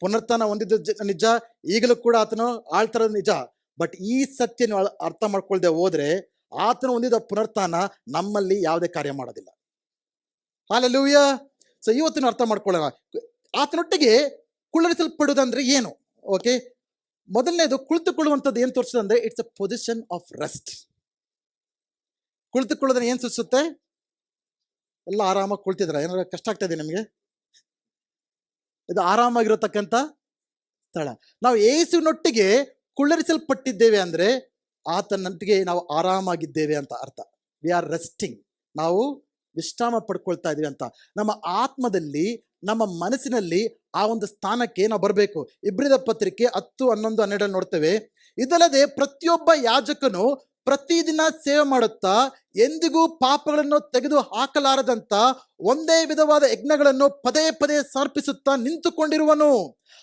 ಪುನರುತ್ಥಾನ ಹೊಂದಿದ್ದು ನಿಜ, ಈಗಲೂ ಕೂಡ ಆತನು ಆಳ್ತಿರೋದು ನಿಜ. ಬಟ್ ಈ ಸತ್ಯ ಅರ್ಥ ಮಾಡ್ಕೊಳ್ದೆ ಹೋದ್ರೆ ಆತನು ಹೊಂದಿದ ಪುನರುತ್ಥಾನ ನಮ್ಮಲ್ಲಿ ಯಾವುದೇ ಕಾರ್ಯ ಮಾಡೋದಿಲ್ಲ. ಹಲ್ಲೆಲೂಯ. ಸೊ ಇವತ್ತಿನ ಅರ್ಥ ಮಾಡ್ಕೊಳ್ಳೋಣ. ಆತನೊಟ್ಟಿಗೆ ಕುಳ್ಳರಿಸಲ್ಪಡುವುದಂದ್ರೆ ಏನು? ಓಕೆ, ಮೊದಲನೇದು ಕುಳಿತುಕೊಳ್ಳುವಂಥದ್ದು ಏನು ತೋರಿಸ್ತದೆ ಅಂದ್ರೆ it's a position of rest. ಕುಳಿತುಕೊಳ್ಳೋದನ್ನ ಏನು ಸೂಚಿಸುತ್ತೆ? ಎಲ್ಲ ಆರಾಮಾಗಿ ಕುಳಿತಿದ್ರ? ಏನಾದ್ರು ಕಷ್ಟ ಆಗ್ತಾ ಇದೆ ನಿಮಗೆ? ಇದು ಆರಾಮಾಗಿರತಕ್ಕಂಥ ಸ್ಥಳ. ನಾವು ಯೇಸುವಿನೊಟ್ಟಿಗೆ ಕುಳ್ಳರಿಸಲ್ಪಟ್ಟಿದ್ದೇವೆ ಅಂದ್ರೆ ಆತನೊಟ್ಟಿಗೆ ನಾವು ಆರಾಮಾಗಿದ್ದೇವೆ ಅಂತ ಅರ್ಥ. ವಿ ಆರ್ ರೆಸ್ಟಿಂಗ್, ನಾವು ವಿಶ್ರಾಮ ಪಡ್ಕೊಳ್ತಾ ಇದೀವಿ ಅಂತ. ನಮ್ಮ ಆತ್ಮದಲ್ಲಿ, ನಮ್ಮ ಮನಸ್ಸಿನಲ್ಲಿ ಆ ಒಂದು ಸ್ಥಾನಕ್ಕೆ ನಾವು ಬರಬೇಕು. ಇಬ್ರಿಯರ ಪತ್ರಿಕೆ 10, 11, 12 ನೋಡ್ತೇವೆ. ಇದಲ್ಲದೆ ಪ್ರತಿಯೊಬ್ಬ ಯಾಜಕನು ಪ್ರತಿದಿನ ಸೇವೆ ಮಾಡುತ್ತಾ ಎಂದಿಗೂ ಪಾಪಗಳನ್ನು ತೆಗೆದು ಹಾಕಲಾರದಂತ ಒಂದೇ ವಿಧವಾದ ಯಜ್ಞಗಳನ್ನು ಪದೇ ಪದೇ ಸಮರ್ಪಿಸುತ್ತಾ ನಿಂತುಕೊಂಡಿರುವನು.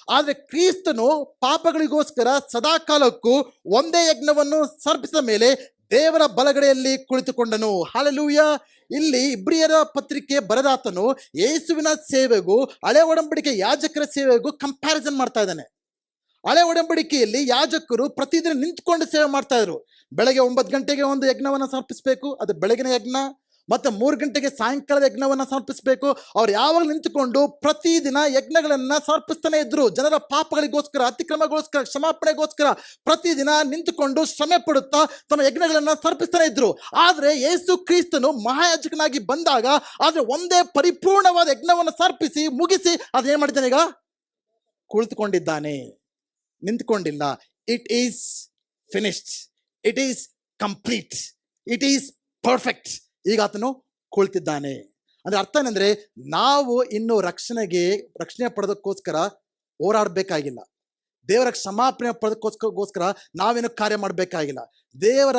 ಆದ್ರೆ ಕ್ರಿಸ್ತನು ಪಾಪಗಳಿಗೋಸ್ಕರ ಸದಾಕಾಲಕ್ಕೂ ಒಂದೇ ಯಜ್ಞವನ್ನು ಸಮರ್ಪಿಸಿದ ಮೇಲೆ ದೇವರ ಬಲಗಡೆಯಲ್ಲಿ ಕುಳಿತುಕೊಂಡನು. ಹಲ್ಲೆಲೂಯ. ಇಲ್ಲಿ ಇಬ್ರಿಯರ ಪತ್ರಿಕೆ ಬರೆದಾತನು ಯೇಸುವಿನ ಸೇವೆಗೂ ಹಳೆ ಒಡಂಬಡಿಕೆ ಯಾಜಕರ ಸೇವೆಗೂ ಕಂಪ್ಯಾರಿಸನ್ ಮಾಡ್ತಾ ಇದ್ದಾನೆ. ಹಳೆ ಒಡಂಬಡಿಕೆಯಲ್ಲಿ ಯಾಜಕರು ಪ್ರತಿದಿನ ನಿಂತ್ಕೊಂಡು ಸೇವೆ ಮಾಡ್ತಾ ಇದ್ರು. ಬೆಳಗ್ಗೆ 9 ಗಂಟೆಗೆ ಒಂದು ಯಜ್ಞವನ್ನು ಸಮರ್ಪಿಸಬೇಕು, ಅದು ಬೆಳಗಿನ ಯಜ್ಞ. ಮತ್ತೆ 3 ಗಂಟೆಗೆ ಸಾಯಂಕಾಲದ ಯಜ್ಞವನ್ನು ಸಮರ್ಪಿಸಬೇಕು. ಅವ್ರು ಯಾವಾಗ ನಿಂತುಕೊಂಡು ಪ್ರತಿದಿನ ಯಜ್ಞಗಳನ್ನ ಸಮರ್ಪಿಸ್ತಾನೆ ಇದ್ರು. ಜನರ ಪಾಪಗಳಿಗೋಸ್ಕರ, ಅತಿಕ್ರಮಗೋಸ್ಕರ, ಕ್ಷಮಾಪಣೆಗೋಸ್ಕರ ಪ್ರತಿದಿನ ನಿಂತುಕೊಂಡು ಶ್ರಮೆ ಪಡುತ್ತಾ ತಮ್ಮ ಯಜ್ಞಗಳನ್ನ ಸಮರ್ಪಿಸ್ತಾನೆ ಇದ್ರು. ಆದ್ರೆ ಯೇಸು ಕ್ರಿಸ್ತನು ಮಹಾಯಾಜಕನಾಗಿ ಬಂದಾಗ ಆದ್ರೆ ಒಂದೇ ಪರಿಪೂರ್ಣವಾದ ಯಜ್ಞವನ್ನು ಸಮರ್ಪಿಸಿ ಮುಗಿಸಿ ಅದೇನ್ ಮಾಡಿದ್ದಾನೆ? ಈಗ ಕುಳಿತುಕೊಂಡಿದ್ದಾನೆ, ನಿಂತ್ಕೊಂಡಿಲ್ಲ. It is finished, it is complete, it is perfect. ಈಗ ಆತನು ಕುಳಿತಿದ್ದಾನೆ. ಅಂದ್ರೆ ಅರ್ಥ ಏನಂದ್ರೆ, ನಾವು ಇನ್ನು ರಕ್ಷಣೆ ಪಡೆದಕ್ಕೋಸ್ಕರ ಹೋರಾಡಬೇಕಾಗಿಲ್ಲ. ದೇವರ ಕ್ಷಮಾಪಣೆ ಪಡೆದಕ್ಕೋಸ್ಕರ ನಾವೇನು ಕಾರ್ಯ ಮಾಡಬೇಕಾಗಿಲ್ಲ. ದೇವರ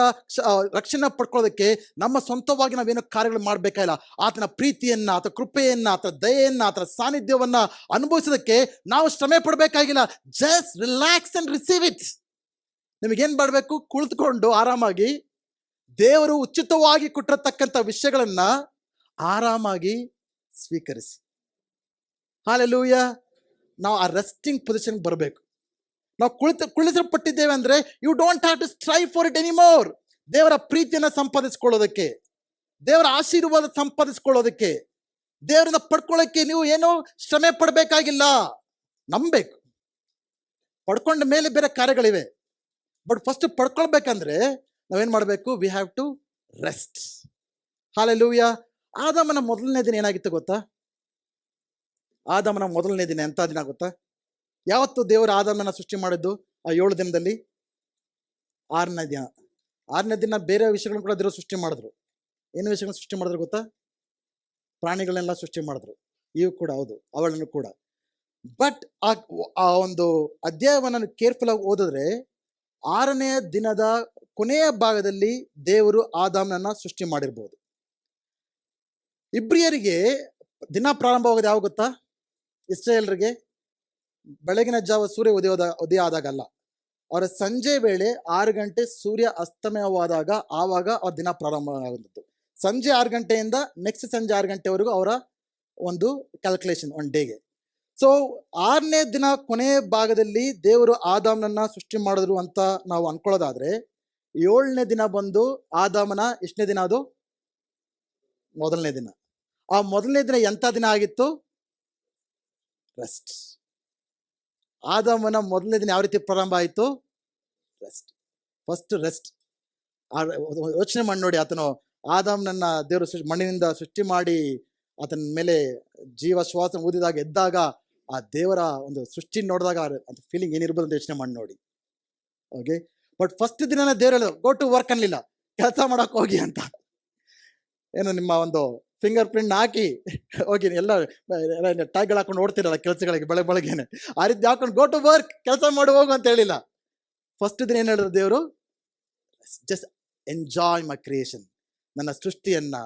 ರಕ್ಷಣೆ ಪಡ್ಕೊಳ್ಳೋದಕ್ಕೆ ನಮ್ಮ ಸ್ವಂತವಾಗಿ ನಾವೇನು ಕಾರ್ಯಗಳು ಮಾಡಬೇಕಾಗಿಲ್ಲ. ಆತನ ಪ್ರೀತಿಯನ್ನ, ಆತನ ಕೃಪೆಯನ್ನ, ಆತನ ದಯೆಯನ್ನ, ಆತನ ಸಾನ್ನಿಧ್ಯವನ್ನ ಅನುಭವಿಸೋದಕ್ಕೆ ನಾವು ಶ್ರಮೆ ಪಡಬೇಕಾಗಿಲ್ಲ. Just relax and receive it. ನಿಮಗೇನ್ ಮಾಡಬೇಕು? ಕುಳಿತುಕೊಂಡು ಆರಾಮಾಗಿ ದೇವರು ಉಚಿತವಾಗಿ ಕೊಟ್ಟಿರತಕ್ಕಂಥ ವಿಷಯಗಳನ್ನ ಆರಾಮಾಗಿ ಸ್ವೀಕರಿಸಿ. ಹಲ್ಲೆಲೂಯ. ನಾವು ಆ ರೆಸ್ಟಿಂಗ್ ಪೊಸಿಷನ್ ಬರಬೇಕು. ನಾವು ಕುಳಿಸಲ್ಪಟ್ಟಿದ್ದೇವೆ ಅಂದ್ರೆ you don't have to strive for it anymore. ದೇವರ ಪ್ರೀತಿಯನ್ನ ಸಂಪಾದಿಸ್ಕೊಳ್ಳೋದಕ್ಕೆ, ದೇವರ ಆಶೀರ್ವಾದ ಸಂಪಾದಿಸ್ಕೊಳ್ಳೋದಕ್ಕೆ, ದೇವರನ್ನ ಪಡ್ಕೊಳ್ಳೋಕೆ ನೀವು ಏನೋ ಶ್ರಮೆ ಪಡಬೇಕಾಗಿಲ್ಲ. ನಂಬೇಕು. ಪಡ್ಕೊಂಡ ಮೇಲೆ ಬೇರೆ ಕಾರ್ಯಗಳಿವೆ. ಬಟ್ ಫಸ್ಟ್ ಪಡ್ಕೊಳ್ಬೇಕಂದ್ರೆ ನಾವೇನ್ ಮಾಡಬೇಕು? We have to rest. Hallelujah. ಆದಾಮನ ಮೊದಲನೇ ದಿನ ಏನಾಗಿತ್ತು ಗೊತ್ತಾ? ಆದಾಮನ ಮೊದಲನೇ ದಿನ ಎಂಥ ದಿನ ಗೊತ್ತಾ? ಯಾವತ್ತು ದೇವರು ಆದಾಮನ ಸೃಷ್ಟಿ ಮಾಡಿದ್ದು? ಆ 7 ದಿನದಲ್ಲಿ 6ನೇ ದಿನ. 6ನೇ ದಿನ ಬೇರೆ ವಿಷಯಗಳನ್ನು ಕೂಡ ದೇವರು ಸೃಷ್ಟಿ ಮಾಡಿದ್ರು. ಏನು ವಿಷಯಗಳನ್ನ ಸೃಷ್ಟಿ ಮಾಡಿದ್ರು ಗೊತ್ತಾ? ಪ್ರಾಣಿಗಳನ್ನೆಲ್ಲ ಸೃಷ್ಟಿ ಮಾಡಿದ್ರು. ಇವು ಕೂಡ ಹೌದು, ಅವಳನ್ನು ಕೂಡ. ಬಟ್ ಆ ಒಂದು ಅಧ್ಯಾಯವನ್ನು ಕೇರ್ಫುಲ್ ಆಗಿ ಓದಿದ್ರೆ 6ನೇ ದಿನದ ಕೊನೆಯ ಭಾಗದಲ್ಲಿ ದೇವರು ಆದಾಮನನ್ನ ಸೃಷ್ಟಿ ಮಾಡಿರ್ಬೋದು. ಇಬ್ರಿಯರಿಗೆ ದಿನ ಪ್ರಾರಂಭವಾಗೋದು ಯಾವಾಗ ಗೊತ್ತಾ? ಇಸ್ರಾಯೇಲರಿಗೆ ಬೆಳಗಿನ ಜಾವ ಸೂರ್ಯ ಉದಯ ಆದಾಗಲ್ಲ, ಅವರ ಸಂಜೆ ವೇಳೆ 6 ಗಂಟೆ ಸೂರ್ಯ ಅಸ್ತಮಯವಾದಾಗ ಆವಾಗ ಅವ್ರ ದಿನ ಪ್ರಾರಂಭ ಆಗುತ್ತಿತ್ತು. ಸಂಜೆ 6 ಗಂಟೆಯಿಂದ ನೆಕ್ಸ್ಟ್ ಸಂಜೆ 6 ಗಂಟೆವರೆಗೂ ಅವರ ಒಂದು ಕ್ಯಾಲ್ಕುಲೇಷನ್ ಒನ್ ಡೇಗೆ. ಸೊ 6ನೇ ದಿನ ಕೊನೆಯ ಭಾಗದಲ್ಲಿ ದೇವರು ಆದಾಮನನ್ನ ಸೃಷ್ಟಿ ಮಾಡಿದ್ರು ಅಂತ ನಾವು ಅನ್ಕೊಳ್ಳೋದಾದ್ರೆ, 7ನೇ ದಿನ ಬಂದು ಆದಾಮನ ಎಷ್ಟನೇ ದಿನ? ಅದು ಮೊದಲನೇ ದಿನ. ಆ ಮೊದಲನೇ ದಿನ ಎಂಥ ದಿನ ಆಗಿತ್ತು? ರೆಸ್ಟ್. ಆದಾಮನ ಮೊದಲನೇ ದಿನ ಯಾವ ರೀತಿ ಪ್ರಾರಂಭ ಆಯಿತು? ರೆಸ್ಟ್. First rest. ಯೋಚನೆ ಮಾಡಿ ನೋಡಿ, ಆತನು ಆದಾಮನನ್ನ ದೇವರು ಮಣ್ಣಿನಿಂದ ಸೃಷ್ಟಿ ಮಾಡಿ ಆತನ ಮೇಲೆ ಜೀವ ಶ್ವಾಸ ಊದಿದಾಗ ಎದ್ದಾಗ ಆ ದೇವರ ಒಂದು ಸೃಷ್ಟಿ ನೋಡಿದಾಗ ಅದು ಫೀಲಿಂಗ್ ಏನಿರ್ಬೋದು ಅಂತ ಯೋಚನೆ ಮಾಡಿ ನೋಡಿ. ಓಕೆ. ಬಟ್ ಫಸ್ಟ್ ದಿನ ದೇವರೆಲ್ಲ ಗೋ ಟು ವರ್ಕ್ ಅನ್ಲಿಲ್ಲ, ಕೆಲಸ ಮಾಡಕ್ ಹೋಗಿ ಅಂತ. ಏನು ನಿಮ್ಮ ಒಂದು ಫಿಂಗರ್ ಪ್ರಿಂಟ್ ಹಾಕಿ ಹೋಗಿ ಎಲ್ಲ ಟ್ಯಾಗ್ಗಳು ಹಾಕೊಂಡು ಓಡ್ತಿರಲ್ಲ ಕೆಲಸಗಳಿಗೆ ಬೆಳಗ್ಗೆನೆ, ಆ ರೀತಿ ಹಾಕೊಂಡು ಗೋ ಟು ವರ್ಕ್, ಕೆಲಸ ಮಾಡಿ ಹೋಗು ಅಂತ ಹೇಳಿಲ್ಲ. ಫಸ್ಟ್ ದಿನ ಏನು ಹೇಳಿದ್ರು ದೇವರು? ಜಸ್ಟ್ ಎಂಜಾಯ್ ಮೈ ಕ್ರಿಯೇಷನ್. ನನ್ನ ಸೃಷ್ಟಿಯನ್ನ,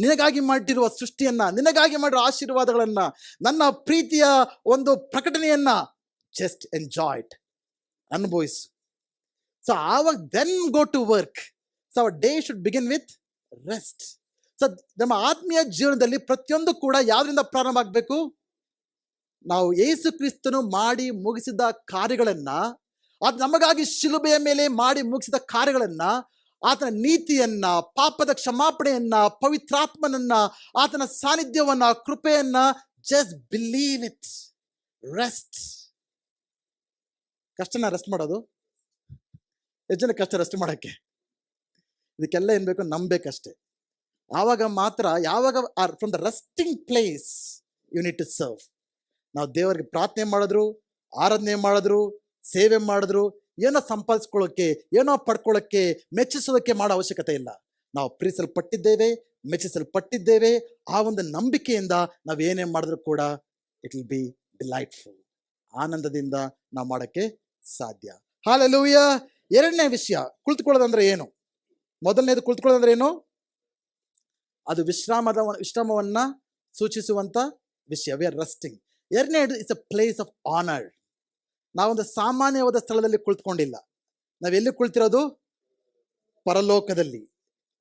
ನಿನಗಾಗಿ ಮಾಡಿರುವ ಸೃಷ್ಟಿಯನ್ನ, ನಿನಗಾಗಿ ಮಾಡಿರೋ ಆಶೀರ್ವಾದಗಳನ್ನ, ನನ್ನ ಪ್ರೀತಿಯ ಒಂದು ಪ್ರಕಟಣೆಯನ್ನ ಜಸ್ಟ್ ಎಂಜಾಯ್ ಇಟ್, ಅನುಭವಿಸು. ಸೊ ಆವಾಗ then go to work. So our day should begin with rest. So ನಮ್ಮ ಆತ್ಮೀಯ ಜೀವನದಲ್ಲಿ ಪ್ರತಿಯೊಂದು ಕೂಡ ಯಾವ್ದ್ರಿಂದ ಪ್ರಾರಂಭ ಆಗಬೇಕು? ನಾವು ಯೇಸು ಕ್ರಿಸ್ತನು ಮಾಡಿ ಮುಗಿಸಿದ ಕಾರ್ಯಗಳನ್ನ, ಅದು ನಮಗಾಗಿ ಶಿಲುಬೆಯ ಮೇಲೆ ಮಾಡಿ ಮುಗಿಸಿದ ಕಾರ್ಯಗಳನ್ನ, ಆತನ ನೀತಿಯನ್ನ, ಪಾಪದ ಕ್ಷಮಾಪಣೆಯನ್ನ, ಪವಿತ್ರಾತ್ಮನನ್ನ, ಆತನ ಸಾನ್ನಿಧ್ಯವನ್ನ, ಕೃಪೆಯನ್ನ, ಜಸ್ಟ್ ಬಿಲೀವ್ ಇಟ್. ರೆಸ್ಟ್. ಕಷ್ಟನ ರೆಸ್ಟ್ ಮಾಡೋದು? ಎಷ್ಟು ಜನ ಕಷ್ಟ ರೆಸ್ಟ್ ಮಾಡಕ್ಕೆ? ಇದಕ್ಕೆಲ್ಲ ಏನ್ ಬೇಕು? ನಂಬೇಕಷ್ಟೇ. ಆವಾಗ ಮಾತ್ರ, ಯಾವಾಗ from the resting place you need to serve. ನಾವು ದೇವರಿಗೆ ಪ್ರಾರ್ಥನೆ ಮಾಡಿದ್ರು, ಆರಾಧನೆ ಮಾಡಿದ್ರು, ಸೇವೆ ಮಾಡಿದ್ರು, ಏನೋ ಸಂಪಾದಿಸ್ಕೊಳ್ಳೋಕ್ಕೆ, ಏನೋ ಪಡ್ಕೊಳ್ಳೋಕ್ಕೆ, ಮೆಚ್ಚಿಸೋದಕ್ಕೆ ಮಾಡೋ ಅವಶ್ಯಕತೆ ಇಲ್ಲ. ನಾವು ಪ್ರೀತಿಸಲ್ಪಟ್ಟಿದ್ದೇವೆ, ಮೆಚ್ಚಿಸಲ್ಪಟ್ಟಿದ್ದೇವೆ. ಆ ಒಂದು ನಂಬಿಕೆಯಿಂದ ನಾವು ಏನೇ ಮಾಡಿದ್ರು ಕೂಡ ಇಟ್ ವಿಲ್ ಬಿ ಡಿಲೈಟ್ಫುಲ್. ಆನಂದದಿಂದ ನಾವು ಮಾಡೋಕ್ಕೆ ಸಾಧ್ಯ. ಹಾಲೆಲೂಯ. ಎರಡನೇ ವಿಷಯ, ಕುಳಿತುಕೊಳ್ಳೋದಂದ್ರೆ ಏನು? ಮೊದಲನೇದು ಕುಳಿತುಕೊಳ್ಳೋದಂದ್ರೆ ಏನು? ಅದು ವಿಶ್ರಾಮವನ್ನ ಸೂಚಿಸುವಂತ ವಿಷಯ. We are resting. ಎರಡನೇದು it's a place of honour. ನಾವೊಂದು ಸಾಮಾನ್ಯವಾದ ಸ್ಥಳದಲ್ಲಿ ಕುಳಿತುಕೊಂಡಿಲ್ಲ. ನಾವೆಲ್ಲಿ ಕುಳಿತಿರೋದು? ಪರಲೋಕದಲ್ಲಿ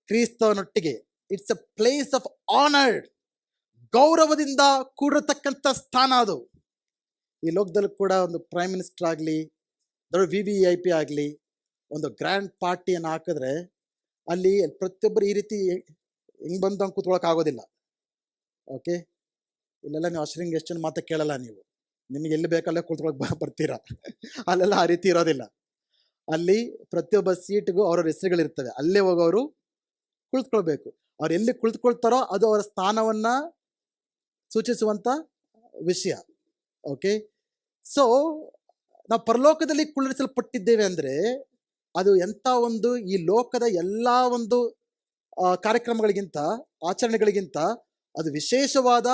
ಕ್ರಿಸ್ತನೊಟ್ಟಿಗೆ. It's a place of honour. ಗೌರವದಿಂದ ಕೂಡಿರತಕ್ಕಂಥ ಸ್ಥಾನ ಅದು. ಈ ಲೋಕದಲ್ಲಿ ಕೂಡ ಒಂದು ಪ್ರೈಮ್ ಮಿನಿಸ್ಟರ್ ಆಗಲಿ, ದೊಡ್ಡ VVIP ಆಗಲಿ, ಒಂದು ಗ್ರ್ಯಾಂಡ್ ಪಾರ್ಟಿಯನ್ನು ಹಾಕಿದ್ರೆ ಅಲ್ಲಿ ಪ್ರತಿಯೊಬ್ಬರು ಈ ರೀತಿ ಹಿಂಗೆ ಬಂದು ಹಂಗೆ ಕೂತ್ಕೊಳ್ಳೋಕ್ಕಾಗೋದಿಲ್ಲ. ಓಕೆ, ಇಲ್ಲೆಲ್ಲ ನೀವು ಅಶ್ರಿಂಗ್ ಎಷ್ಟು ಜನ ಮಾತ್ರ ಕೇಳಲ್ಲ. ನೀವು ನಿಮಗೆ ಎಲ್ಲಿ ಬೇಕಲ್ಲೇ ಕೂತ್ಕೊಳ್ಳೋಕೆ ಬರ್ತೀರಾ. ಅಲ್ಲೆಲ್ಲ ಆ ರೀತಿ ಇರೋದಿಲ್ಲ. ಅಲ್ಲಿ ಪ್ರತಿಯೊಬ್ಬ ಸೀಟ್ಗೂ ಅವ್ರವ್ರ ಹೆಸರುಗಳಿರ್ತವೆ. ಅಲ್ಲೇ ಹೋಗೋರು ಕುಳಿತುಕೊಳ್ಬೇಕು. ಅವ್ರು ಎಲ್ಲಿ ಕುಳಿತುಕೊಳ್ತಾರೋ ಅದು ಅವರ ಸ್ಥಾನವನ್ನು ಸೂಚಿಸುವಂಥ ವಿಷಯ. ಓಕೆ, ಸೊ ನಾವು ಪರಲೋಕದಲ್ಲಿ ಕುಳ್ಳಿರಿಸಲ್ಪಟ್ಟಿದ್ದೇವೆ ಅಂದರೆ ಅದು ಎಂಥ ಒಂದು, ಈ ಲೋಕದ ಎಲ್ಲ ಒಂದು ಕಾರ್ಯಕ್ರಮಗಳಿಗಿಂತ, ಆಚರಣೆಗಳಿಗಿಂತ ಅದು ವಿಶೇಷವಾದ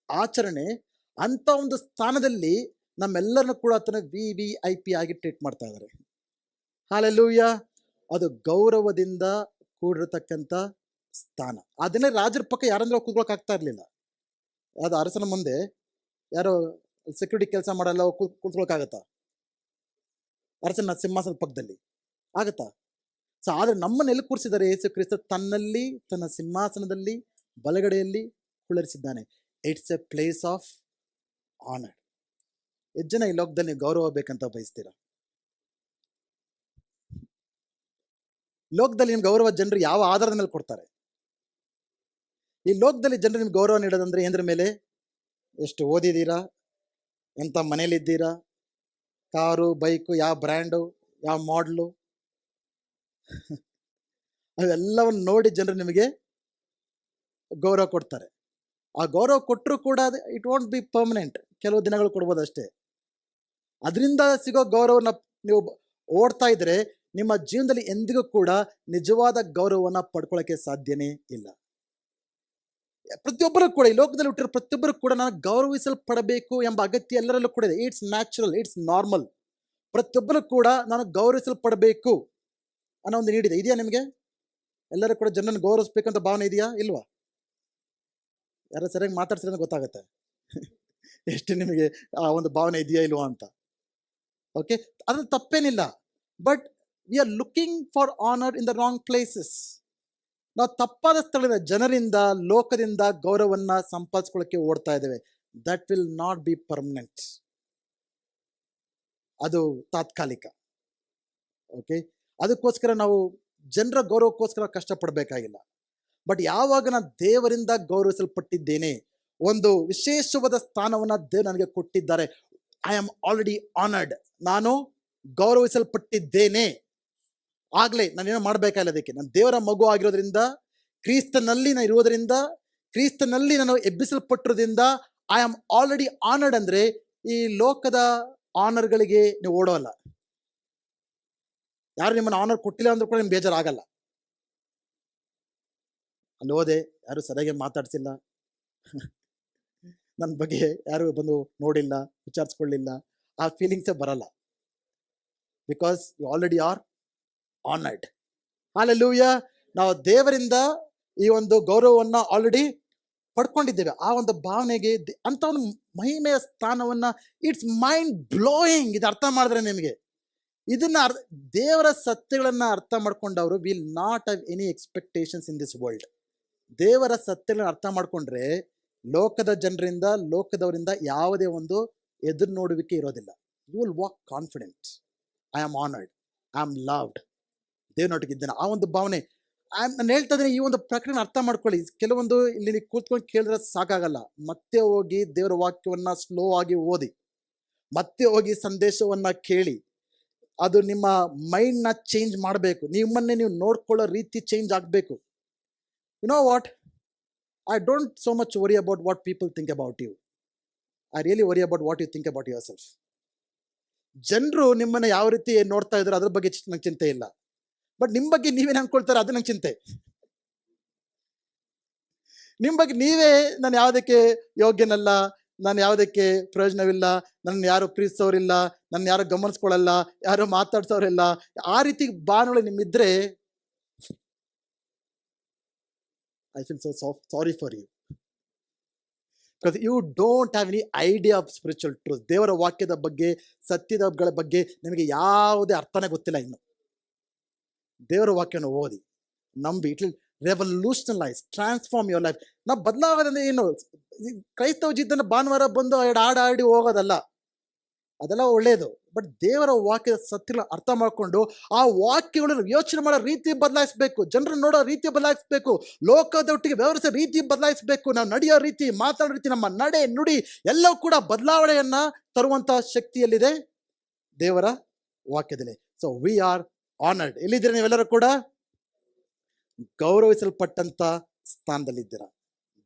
ಆಚರಣೆ. ಅಂಥ ಒಂದು ಸ್ಥಾನದಲ್ಲಿ ನಮ್ಮೆಲ್ಲರನ್ನು ಕೂಡ ಆತನ VVIP ಆಗಿ ಟ್ರೀಟ್ ಮಾಡ್ತಾ ಇದ್ದಾರೆ. ಹಾಲೆಲೂಯ. ಅದು ಗೌರವದಿಂದ ಕೂಡಿರತಕ್ಕಂಥ ಸ್ಥಾನ. ಅದನ್ನೇ ರಾಜರ ಪಕ್ಕ ಯಾರಂದ್ರೆ ಕೂತ್ಕೊಳ್ಳೋಕೆ ಆಗ್ತಾ ಇರಲಿಲ್ಲ. ಯಾವುದು ಅರಸನ ಮುಂದೆ ಯಾರೋ ಸೆಕ್ಯೂರಿಟಿ ಕೆಲಸ ಮಾಡಲ್ಲ ಕೂತ್ಕೊಳ್ಳೋಕ್ಕಾಗತ್ತಾ? ಅರಸನ ಸಿಂಹಾಸನದ ಪಕ್ಕದಲ್ಲಿ ಆಗತ್ತಾ? ಸೊ ಆದರೆ ನಮ್ಮನ್ನು ಎಲ್ಲಿ ಕೂರಿಸಿದ್ದಾರೆ? ಯೇಸು ಕ್ರಿಸ್ತ ತನ್ನಲ್ಲಿ, ತನ್ನ ಸಿಂಹಾಸನದಲ್ಲಿ ಬಲಗಡೆಯಲ್ಲಿ ಕುಳ್ಳಿರಿಸಿದ್ದಾನೆ. It's a place of honour. ಎಷ್ಟು ಜನ ಈ ಲೋಕದಲ್ಲಿ ನೀವು ಗೌರವ ಬೇಕಂತ ಬಯಸ್ತೀರಾ? ಲೋಕದಲ್ಲಿ ನಿಮ್ಗೆ ಗೌರವ ಜನರು ಯಾವ ಆಧಾರದ ಮೇಲೆ ಕೊಡ್ತಾರೆ? ಈ ಲೋಕದಲ್ಲಿ ಜನರು ನಿಮ್ಗೆ ಗೌರವ ನೀಡೋದಂದ್ರೆ ಏನರ ಮೇಲೆ? ಎಷ್ಟು ಓದಿದ್ದೀರಾ, ಎಂಥ ಮನೇಲಿದ್ದೀರಾ, ಕಾರು ಬೈಕು, ಯಾವ ಬ್ರ್ಯಾಂಡು, ಯಾವ ಮಾಡಲು, ಅವೆಲ್ಲವನ್ನು ನೋಡಿ ಜನರು ನಿಮಗೆ ಗೌರವ ಕೊಡ್ತಾರೆ. ಆ ಗೌರವ ಕೊಟ್ಟರು ಕೂಡ ಇಟ್ ವಾಂಟ್ ಬಿ ಪರ್ಮನೆಂಟ್. ಕೆಲವು ದಿನಗಳು ಕೊಡ್ಬೋದು ಅಷ್ಟೇ. ಅದರಿಂದ ಸಿಗೋ ಗೌರವನ ನೀವು ಓಡ್ತಾ ಇದ್ರೆ ನಿಮ್ಮ ಜೀವನದಲ್ಲಿ ಎಂದಿಗೂ ಕೂಡ ನಿಜವಾದ ಗೌರವವನ್ನು ಪಡ್ಕೊಳ್ಳೋಕ್ಕೆ ಸಾಧ್ಯನೇ ಇಲ್ಲ. ಪ್ರತಿಯೊಬ್ಬರು ಕೂಡ, ಈ ಲೋಕದಲ್ಲಿ ಹುಟ್ಟಿರೋ ಪ್ರತಿಯೊಬ್ಬರು ಕೂಡ ನಾನು ಗೌರವಿಸಲ್ಪಡಬೇಕು ಎಂಬ ಅಗತ್ಯ ಎಲ್ಲರಲ್ಲೂ ಕೂಡ ಇದೆ. It's natural, it's normal. ಪ್ರತಿಯೊಬ್ಬರು ಕೂಡ ನಾನು ಗೌರವಿಸಲ್ಪಡಬೇಕು ಅನ್ನೋ ಒಂದು ನೀಡಿದೆ. ಇದೆಯಾ ನಿಮಗೆ? ಎಲ್ಲರೂ ಕೂಡ ಜನರನ್ನು ಗೌರವಿಸ್ಬೇಕಂತ ಭಾವನೆ ಇದೆಯಾ? ಇಲ್ವಾ? ಯಾರು ಸರಿಯಾಗಿ ಮಾತಾಡ್ಸಿದ್ರೆ ಗೊತ್ತಾಗುತ್ತೆ ಎಷ್ಟು ನಿಮಗೆ ಆ ಒಂದು ಭಾವನೆ ಇದೆಯಾ ಇಲ್ವಾ ಅಂತ. ಓಕೆ, ಅದ್ರಲ್ಲಿ ತಪ್ಪೇನಿಲ್ಲ. But we are looking for honour in the wrong places. ನಾವು ತಪ್ಪಾದ ಸ್ಥಳದ ಜನರಿಂದ, ಲೋಕದಿಂದ ಗೌರವವನ್ನು ಸಂಪಾದಿಸ್ಕೊಳ್ಳೋಕ್ಕೆ ಓಡ್ತಾ ಇದ್ದೇವೆ. That will not be permanent. ಅದು ತಾತ್ಕಾಲಿಕ. ಓಕೆ, ಅದಕ್ಕೋಸ್ಕರ ನಾವು ಜನರ ಗೌರವಕ್ಕೋಸ್ಕರ ಕಷ್ಟಪಡಬೇಕಾಗಿಲ್ಲ. ಬಟ್ ಯಾವಾಗ ನಾನು ದೇವರಿಂದ ಗೌರವಿಸಲ್ಪಟ್ಟಿದ್ದೇನೆ, ಒಂದು ವಿಶೇಷವಾದ ಸ್ಥಾನವನ್ನು ದೇವರು ನನಗೆ ಕೊಟ್ಟಿದ್ದಾರೆ, ಐ ಆಮ್ ಆಲ್ರೆಡಿ ಆನರ್ಡ್, ನಾನು ಗೌರವಿಸಲ್ಪಟ್ಟಿದ್ದೇನೆ, ಆಗಲೇ ನಾನೇನೋ ಮಾಡಬೇಕಾಗಿಲ್ಲ. ಅದಕ್ಕೆ ನಾನು ದೇವರ ಮಗು ಆಗಿರೋದ್ರಿಂದ, ಕ್ರಿಸ್ತನಲ್ಲಿ ನಾನು ಇರುವುದರಿಂದ, ಕ್ರಿಸ್ತನಲ್ಲಿ ನಾನು ಎಬ್ಬಿಸಲ್ಪಟ್ಟಿರೋದ್ರಿಂದ ಐ ಆಮ್ ಆಲ್ರೆಡಿ ಆನರ್ಡ್. ಅಂದರೆ ಈ ಲೋಕದ ಆನರ್ಗಳಿಗೆ ನೀವು ಓಡೋಲ್ಲ. ಯಾರು ನಿಮ್ಮನ್ನು ಆನರ್ ಕೊಟ್ಟಿಲ್ಲ ಅಂದ್ರೂ ಕೂಡ ನಿಮ್ಗೆ ಬೇಜಾರಾಗಲ್ಲ. ಅಲ್ಲಿ ಹೋದೆ, ಯಾರು ಸರಿಯಾಗಿ ಮಾತಾಡ್ಸಿಲ್ಲ, ನನ್ನ ಬಗ್ಗೆ ಯಾರು ಬಂದು ನೋಡಿಲ್ಲ, ವಿಚಾರಿಸ್ಕೊಳ್ಳಿಲ್ಲ, ಆ ಫೀಲಿಂಗ್ಸೇ ಬರಲ್ಲ. Because you already are honoured. Hallelujah. ನಾವು ದೇವರಿಂದ ಈ ಒಂದು ಗೌರವವನ್ನು ಆಲ್ರೆಡಿ ಪಡ್ಕೊಂಡಿದ್ದೇವೆ. ಆ ಒಂದು ಭಾವನೆಗೆ ಅಂತ ಒಂದು ಮಹಿಮೆಯ ಸ್ಥಾನವನ್ನು, ಇಟ್ಸ್ ಮೈಂಡ್ ಬ್ಲೋಯಿಂಗ್. ಇದು ಅರ್ಥ ಮಾಡಿದ್ರೆ ನಿಮಗೆ, ಇದನ್ನ ದೇವರ ಸತ್ಯಗಳನ್ನು ಅರ್ಥ ಮಾಡ್ಕೊಂಡವರು will not have any expectations in this world. ದೇವರ ಸತ್ಯಗಳನ್ನು ಅರ್ಥ ಮಾಡ್ಕೊಂಡ್ರೆ ಲೋಕದ ಜನರಿಂದ, ಲೋಕದವರಿಂದ ಯಾವುದೇ ಒಂದು ಎದುರು ನೋಡುವಿಕೆ ಇರೋದಿಲ್ಲ. You will walk confident. I am honoured, I am loved, ದೇವನೊಟ್ಟಿಗಿದ್ದೇನೆ, ಆ ಒಂದು ಭಾವನೆ. ನಾನು ಹೇಳ್ತಾ ಇದ್ದೀನಿ, ಈ ಒಂದು ಪ್ರಕರಣ ಅರ್ಥ ಮಾಡ್ಕೊಳ್ಳಿ. ಕೆಲವೊಂದು ಇಲ್ಲಿ ಕೂತ್ಕೊಂಡು ಕೇಳಿದ್ರೆ ಸಾಕಾಗಲ್ಲ. ಮತ್ತೆ ಹೋಗಿ ದೇವರ ವಾಕ್ಯವನ್ನು ಸ್ಲೋ ಆಗಿ ಓದಿ, ಮತ್ತೆ ಹೋಗಿ ಸಂದೇಶವನ್ನು ಕೇಳಿ, ಅದು ನಿಮ್ಮ ಮೈಂಡ್ನ ಚೇಂಜ್ ಮಾಡಬೇಕು. ನಿಮ್ಮನ್ನೇ ನೀವು ನೋಡ್ಕೊಳ್ಳೋ ರೀತಿ ಚೇಂಜ್ ಆಗಬೇಕು. You know what, I don't so much worry about what people think about you. I really worry about what you think about yourself. ಜನರು ನಿಮ್ಮನ್ನು ಯಾವ ರೀತಿ ನೋಡ್ತಾ ಇದ್ರು ಅದ್ರ ಬಗ್ಗೆ ನಂಗೆ ಚಿಂತೆ ಇಲ್ಲ. ಬಟ್ ನಿಮ್ಮ ಬಗ್ಗೆ ನೀವೇನು ಅನ್ಕೊಳ್ತಾರೆ ಅದು ನಂಗೆ ಚಿಂತೆ. ನಿಮ್ಮ ಬಗ್ಗೆ ನೀವೇ ನಾನು ಯಾವುದಕ್ಕೆ ಯೋಗ್ಯನಲ್ಲ, ನಾನು ಯಾವುದಕ್ಕೆ ಪ್ರಯೋಜನವಿಲ್ಲ, ನನ್ನ ಯಾರು ಪ್ರೀತಿಸೋರಿಲ್ಲ, ನನ್ನ ಯಾರು ಗಮನಿಸ್ಕೊಳ್ಳಲ್ಲ, ಯಾರು ಮಾತಾಡ್ಸೋರಿಲ್ಲ, ಆ ರೀತಿ ಭಾವನೆಗಳು ನಿಮ್ಮಿದ್ರೆ I feel so sorry for you. Because you don't have any idea of spiritual truth. ದೇವರ ವಾಕ್ಯದ ಬಗ್ಗೆ, ಸತ್ಯದಗಳ ಬಗ್ಗೆ ನಿಮಗೆ ಯಾವುದೇ ಅರ್ಥನೇ ಗೊತ್ತಿಲ್ಲ. ಇನ್ನು ದೇವರ ವಾಕ್ಯನ ಓದಿ, ನಂಬಿ. It will revolutionalise, transform your life. ನಾವು ಬದಲಾಗೋದಂದ್ರೆ ಏನು? ಕ್ರೈಸ್ತವ ಜೀವನ ಭಾನುವಾರ ಬಂದು ಹಾಡಿ ಹೋಗೋದಲ್ಲ, ಅದೆಲ್ಲ ಒಳ್ಳೆಯದು. ಬಟ್ ದೇವರ ವಾಕ್ಯದ ಸತ್ಯಗಳ ಅರ್ಥ ಮಾಡಿಕೊಂಡು ಆ ವಾಕ್ಯಗಳನ್ನು ಯೋಚನೆ ಮಾಡೋ ರೀತಿ ಬದಲಾಯಿಸಬೇಕು, ಜನರನ್ನು ನೋಡೋ ರೀತಿ ಬದಲಾಯಿಸಬೇಕು, ಲೋಕದೊಟ್ಟಿಗೆ ವ್ಯವಹರಿಸೋ ರೀತಿ ಬದಲಾಯಿಸಬೇಕು, ನಾವು ನಡೆಯೋ ರೀತಿ, ಮಾತಾಡೋ ರೀತಿ, ನಮ್ಮ ನಡೆ ನುಡಿ ಎಲ್ಲವೂ ಕೂಡ ಬದಲಾವಣೆಯನ್ನ ತರುವಂತ ಶಕ್ತಿಯಲ್ಲಿದೆ ದೇವರ ವಾಕ್ಯದಲ್ಲಿ. So we are honoured. ಎಲ್ಲಿದ್ದೀರಾ ನೀವೆಲ್ಲರೂ ಕೂಡ? ಗೌರವಿಸಲ್ಪಟ್ಟಂತ ಸ್ಥಾನದಲ್ಲಿದ್ದೀರಾ.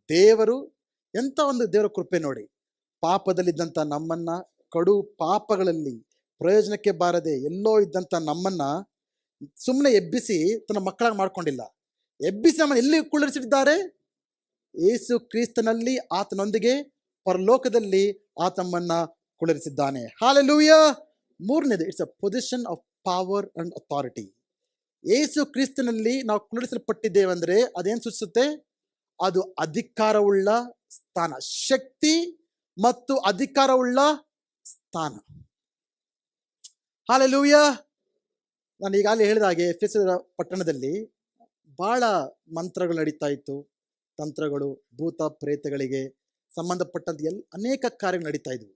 ದೇವರು ಎಂತ ಒಂದು ದೇವರ ಕೃಪೆ ನೋಡಿ. ಪಾಪದಲ್ಲಿದ್ದಂಥ ನಮ್ಮನ್ನ, ಕಡು ಪಾಪಗಳಲ್ಲಿ ಪ್ರಯೋಜನಕ್ಕೆ ಬಾರದೆ ಎಲ್ಲೋ ಇದ್ದಂಥ ನಮ್ಮನ್ನ ಸುಮ್ಮನೆ ಎಬ್ಬಿಸಿ ತನ್ನ ಮಕ್ಕಳಾಗಿ ಮಾಡ್ಕೊಂಡಿಲ್ಲ. ಎಬ್ಬಿಸಿ ನಮ್ಮನ್ನು ಎಲ್ಲಿ ಕುಳ್ಳಿರಿಸಿದ್ದಾರೆ? ಯೇಸು ಕ್ರಿಸ್ತನಲ್ಲಿ, ಆತನೊಂದಿಗೆ ಪರಲೋಕದಲ್ಲಿ ಆತನನ್ನ ಕುಳ್ಳಿರಿಸಿದ್ದಾನೆ. ಹಾಲೆಲೂಯಾ. ಮೂರನೇದು, it's a position of power and authority. Yesu ಕ್ರಿಸ್ತನಲ್ಲಿ ನಾವು ಕುಳ್ಳಿರಿಸಲ್ಪಟ್ಟಿದ್ದೇವೆ ಅಂದ್ರೆ ಅದೇನು ಸೂಚಿಸುತ್ತೆ? ಅದು ಅಧಿಕಾರವುಳ್ಳ ಸ್ಥಾನ, ಶಕ್ತಿ ಮತ್ತು ಅಧಿಕಾರವುಳ್ಳ ಸ್ಥಾನ. ಹಾಲೆಲೂಯಾ. ನಾನು ಈಗಾಗಲೇ ಹೇಳಿದ ಹಾಗೆ ಎಫೆಸದ ಪಟ್ಟಣದಲ್ಲಿ ಬಹಳ ಮಂತ್ರಗಳು ನಡೀತಾ ಇತ್ತು, ತಂತ್ರಗಳು, ಭೂತ ಪ್ರೇತಗಳಿಗೆ ಸಂಬಂಧಪಟ್ಟಂತ ಅನೇಕ ಕಾರ್ಯಗಳು ನಡೀತಾ ಇದ್ವು.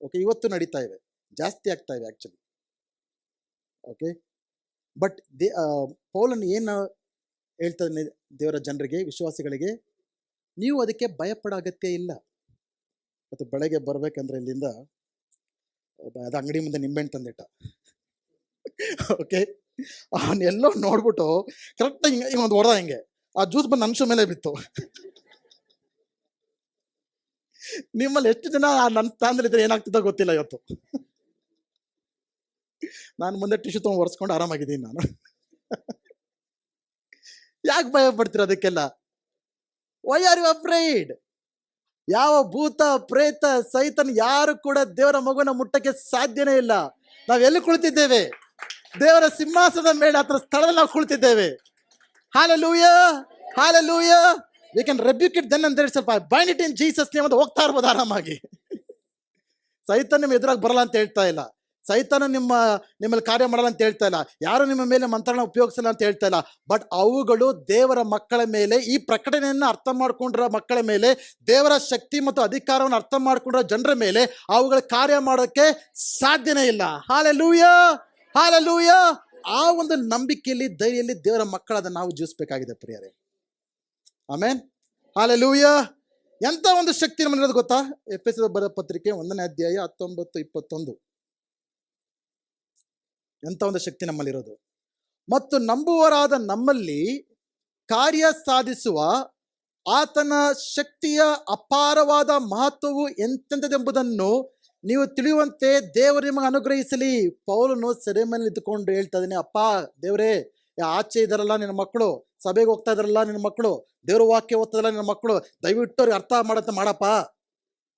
ಓಕೆ, ಇವತ್ತು ನಡೀತಾ ಇವೆ, ಜಾಸ್ತಿ ಆಗ್ತಾ ಇವೆ ಆಕ್ಚುಲಿ. ಓಕೆ, ಬಟ್ ಪೌಲನು ಏನು ಹೇಳ್ತಾನೆ ದೇವರ ಜನರಿಗೆ, ವಿಶ್ವಾಸಿಗಳಿಗೆ? ನೀವು ಅದಕ್ಕೆ ಭಯಪಡೋ ಅಗತ್ಯ ಇಲ್ಲ. ಮತ್ತು ಬೆಳಗ್ಗೆ ಬರ್ಬೇಕಂದ್ರೆ ಇಲ್ಲಿಂದ ಅದು ಅಂಗಡಿ ಮುಂದೆ ನಿಂಬೆಹಣ್ಣು ತಂದಿಟ್ಟ. ಓಕೆ, ಅವನ್ನೆಲ್ಲೋ ನೋಡ್ಬಿಟ್ಟು ಕರೆಕ್ಟಾಗಿ ಹಿಂಗೆ ಒಂದು ಹೊಡೆದ, ಹಿಂಗೆ ಆ ಜ್ಯೂಸ್ ಬಂದು ನನ್ನ ಮೇಲೆ ಬಿತ್ತು. ನಿಮ್ಮಲ್ಲಿ ಎಷ್ಟು ಜನ ನನ್ನ ಸ್ಥಾನದಲ್ಲಿದ್ದರೆ ಏನಾಗ್ತಿದ್ದೋ ಗೊತ್ತಿಲ್ಲ ಇವತ್ತು. ನಾನು ಮುಂದೆ ಟಿಶ್ಯೂ ತೊಗೊಂಡು ಒರೆಸ್ಕೊಂಡು ಆರಾಮಾಗಿದ್ದೀನಿ ನಾನು. ಯಾಕೆ ಭಯ ಪಡ್ತೀರ ಅದಕ್ಕೆಲ್ಲ? Why are you afraid? ಯಾವ ಭೂತ ಪ್ರೇತ ಸೈತನ್ ಯಾರು ಕೂಡ ದೇವರ ಮಗುನ ಮುಟ್ಟಕ್ಕೆ ಸಾಧ್ಯನೇ ಇಲ್ಲ. ನಾವೆಲ್ಲಿ ಕುಳಿತಿದ್ದೇವೆ? ದೇವರ ಸಿಂಹಾಸನದ ಮೇಲೆ, ಆತರ ಸ್ಥಳದಲ್ಲಿ ನಾವು ಕುಳಿತಿದ್ದೇವೆ. Hallelujah, hallelujah. We can rebuke it then and there itself. I bind it in Jesus name ಅಂತ ಹೋಗ್ತಾ ಇರ್ಬೋದು ಆರಾಮಾಗಿ. ಸೈತನ್ ನಿಮ್ಮ ಎದುರಾಗಿ ಬರಲ್ಲ ಅಂತ ಹೇಳ್ತಾ ಇಲ್ಲ, ಸೈತಾನ ನಿಮ್ಮಲ್ಲಿ ಕಾರ್ಯ ಮಾಡಲ್ಲ ಅಂತ ಹೇಳ್ತಾ ಇಲ್ಲ, ಯಾರು ನಿಮ್ಮ ಮೇಲೆ ಮಂತ್ರನ ಉಪಯೋಗಿಸಲ್ಲ ಅಂತ ಹೇಳ್ತಾ ಇಲ್ಲ. ಬಟ್ ಅವುಗಳು ದೇವರ ಮಕ್ಕಳ ಮೇಲೆ, ಈ ಪ್ರಕಟಣೆಯನ್ನು ಅರ್ಥ ಮಾಡ್ಕೊಂಡ್ರ ಮಕ್ಕಳ ಮೇಲೆ, ದೇವರ ಶಕ್ತಿ ಮತ್ತು ಅಧಿಕಾರವನ್ನು ಅರ್ಥ ಮಾಡ್ಕೊಂಡ್ರ ಜನರ ಮೇಲೆ ಅವುಗಳ ಕಾರ್ಯ ಮಾಡೋಕ್ಕೆ ಸಾಧ್ಯನೇ ಇಲ್ಲ. Hallelujah, hallelujah. ಆ ಒಂದು ನಂಬಿಕೆಯಲ್ಲಿ, ಧೈರ್ಯದಲ್ಲಿ ದೇವರ ಮಕ್ಕಳಾದ ನಾವು ಜೀವಿಸಬೇಕಾಗಿದೆ ಪ್ರಿಯರೇ. ಆಮೇನ್, ಹಾಲೆಲೂಯಾ. ಎಂತ ಒಂದು ಶಕ್ತಿ ನಮ್ಮಲ್ಲಿರೋದು ಗೊತ್ತಾ? ಎಫೆಸದ ಬರೆದ ಪತ್ರಿಕೆ 1ನೇ ಅಧ್ಯಾಯ 19-21. ಎಂತ ಒಂದು ಶಕ್ತಿ ನಮ್ಮಲ್ಲಿರೋದು. ಮತ್ತು ನಂಬುವರಾದ ನಮ್ಮಲ್ಲಿ ಕಾರ್ಯ ಸಾಧಿಸುವ ಆತನ ಶಕ್ತಿಯ ಅಪಾರವಾದ ಮಹತ್ವವು ಎಂತೆಂಥದೆಂಬುದನ್ನು ನೀವು ತಿಳಿಯುವಂತೆ ದೇವರು ನಿಮಗೆ ಅನುಗ್ರಹಿಸಲಿ. ಪೌಲನು ಸೆರೆಮನೆಯಲ್ಲಿ ಇದ್ದುಕೊಂಡು ಹೇಳ್ತಾ ಇದ್ದಾನೆ, ಅಪ್ಪ ದೇವರೇ, ಆಚೆ ಇದಾರಲ್ಲ ನಿನ್ನ ಮಕ್ಕಳು, ಸಭೆಗೆ ಹೋಗ್ತಾ ಇದಾರಲ್ಲ ನಿನ್ನ ಮಕ್ಕಳು, ದೇವ್ರ ವಾಕ್ಯ ಓದ್ತದಲ್ಲ ನಿನ್ನ ಮಕ್ಕಳು, ದಯವಿಟ್ಟು ಅವ್ರಿಗೆ ಅರ್ಥ ಮಾಡಂತ ಮಾಡಪ್ಪ,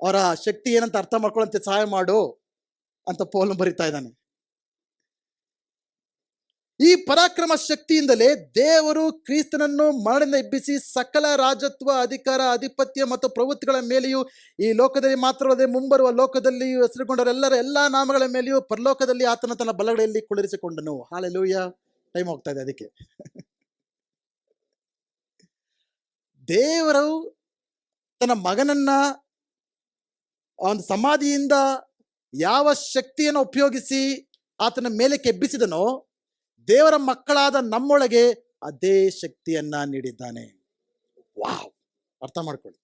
ಅವರ ಶಕ್ತಿ ಏನಂತ ಅರ್ಥ ಮಾಡ್ಕೊಳ್ಳಂತೆ ಸಹಾಯ ಮಾಡು ಅಂತ ಪೌಲನು ಬರಿತಾ ಇದ್ದಾನೆ. ಈ ಪರಾಕ್ರಮ ಶಕ್ತಿಯಿಂದಲೇ ದೇವರು ಕ್ರಿಸ್ತನನ್ನು ಮರಣದಿಂದ ಎಬ್ಬಿಸಿ ಸಕಲ ರಾಜತ್ವ, ಅಧಿಕಾರ, ಆಧಿಪತ್ಯ ಮತ್ತು ಪ್ರವೃತ್ತಿಗಳ ಮೇಲೆಯೂ, ಈ ಲೋಕದಲ್ಲಿ ಮಾತ್ರವಲ್ಲದೆ ಮುಂಬರುವ ಲೋಕದಲ್ಲಿಯೂ ಹೆಸರುಗೊಂಡವರೆಲ್ಲರ ಎಲ್ಲಾ ನಾಮಗಳ ಮೇಲೆಯೂ ಪರಲೋಕದಲ್ಲಿ ಆತನ ತನ್ನ ಬಲಗಡೆಯಲ್ಲಿ ಕುಳ್ಳಿರಿಸಿಕೊಂಡನು. ಹಾಲೆಲೂಯಾ. ಟೈಮ್ ಹೋಗ್ತಾ ಇದೆ ಅದಕ್ಕೆ. ದೇವರು ತನ್ನ ಮಗನನ್ನ ಒಂದು ಸಮಾಧಿಯಿಂದ ಯಾವ ಶಕ್ತಿಯನ್ನು ಉಪಯೋಗಿಸಿ ಆತನ ಮೇಲಕ್ಕೆ ಎಬ್ಬಿಸಿದನೋ, ದೇವರ ಮಕ್ಕಳಾದ ನಮ್ಮೊಳಗೆ ಅದೇ ಶಕ್ತಿಯನ್ನ ನೀಡಿದ್ದಾನೆ. ವಾವ್, ಅರ್ಥ ಮಾಡ್ಕೊಳ್ಳಿ.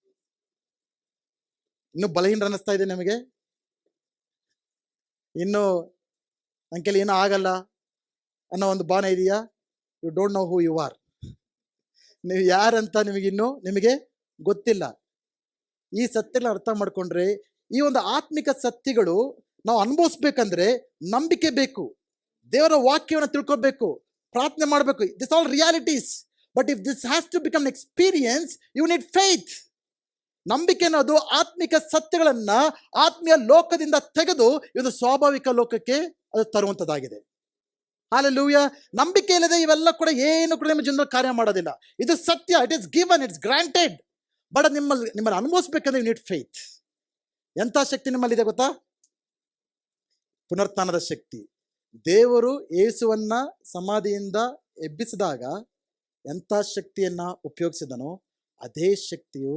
ಇನ್ನು ಬಲಹೀನರು ಅನ್ನಿಸ್ತಾ ಇದೆ ನಿಮಗೆ? ಇನ್ನು ಅಂಕೆಲಿ ಏನೋ ಆಗಲ್ಲ ಅನ್ನೋ ಒಂದು ಭಾವನೆ ಇದೆಯಾ? You don't know who you are. ನೀವು ಯಾರಂತ ನಿಮಗೆ ಗೊತ್ತಿಲ್ಲ. ಈ ಸತ್ಯಗಳನ್ನ ಅರ್ಥ ಮಾಡ್ಕೊಂಡ್ರೆ, ಈ ಒಂದು ಆತ್ಮಿಕ ಸತ್ಯಗಳು ನಾವು ಅನುಭವಿಸ್ಬೇಕಂದ್ರೆ ನಂಬಿಕೆ ಬೇಕು, ದೇವರ ವಾಕ್ಯವನ್ನು ತಿಳ್ಕೊಬೇಕು, ಪ್ರಾರ್ಥನೆ ಮಾಡಬೇಕು. This all realities. But if this has to become experience, you need faith. ನಂಬಿಕೆ ಅನ್ನೋದು ಆತ್ಮಿಕ ಸತ್ಯಗಳನ್ನ ಆತ್ಮೀಯ ಲೋಕದಿಂದ ತೆಗೆದು ಇದು ಸ್ವಾಭಾವಿಕ ಲೋಕಕ್ಕೆ ಅದು ತರುವಂತದ್ದಾಗಿದೆ. ಹಾಲೆಲೂಯ. ನಂಬಿಕೆ ಇಲ್ಲದೆ ಇವೆಲ್ಲ ಕೂಡ ಏನು ಕೂಡ ನಿಮ್ಮ ಜೀವನದಲ್ಲಿ ಕಾರ್ಯ ಮಾಡೋದಿಲ್ಲ. ಇದು ಸತ್ಯ, it is given, it's granted. But ನಿಮ್ಮಲ್ಲಿ ಅನುಭವಿಸ್ಬೇಕಂದ್ರೆ ಯು ನೀಡ್ ಫೇತ್. ಎಂಥ ಶಕ್ತಿ ನಿಮ್ಮಲ್ಲಿದೆ ಗೊತ್ತಾ? ಪುನರುತ್ಥಾನದ ಶಕ್ತಿ. ದೇವರು ಯೇಸುವನ್ನ ಸಮಾಧಿಯಿಂದ ಎಬ್ಬಿಸಿದಾಗ ಎಂಥ ಶಕ್ತಿಯನ್ನ ಉಪಯೋಗಿಸಿದನೋ ಅದೇ ಶಕ್ತಿಯು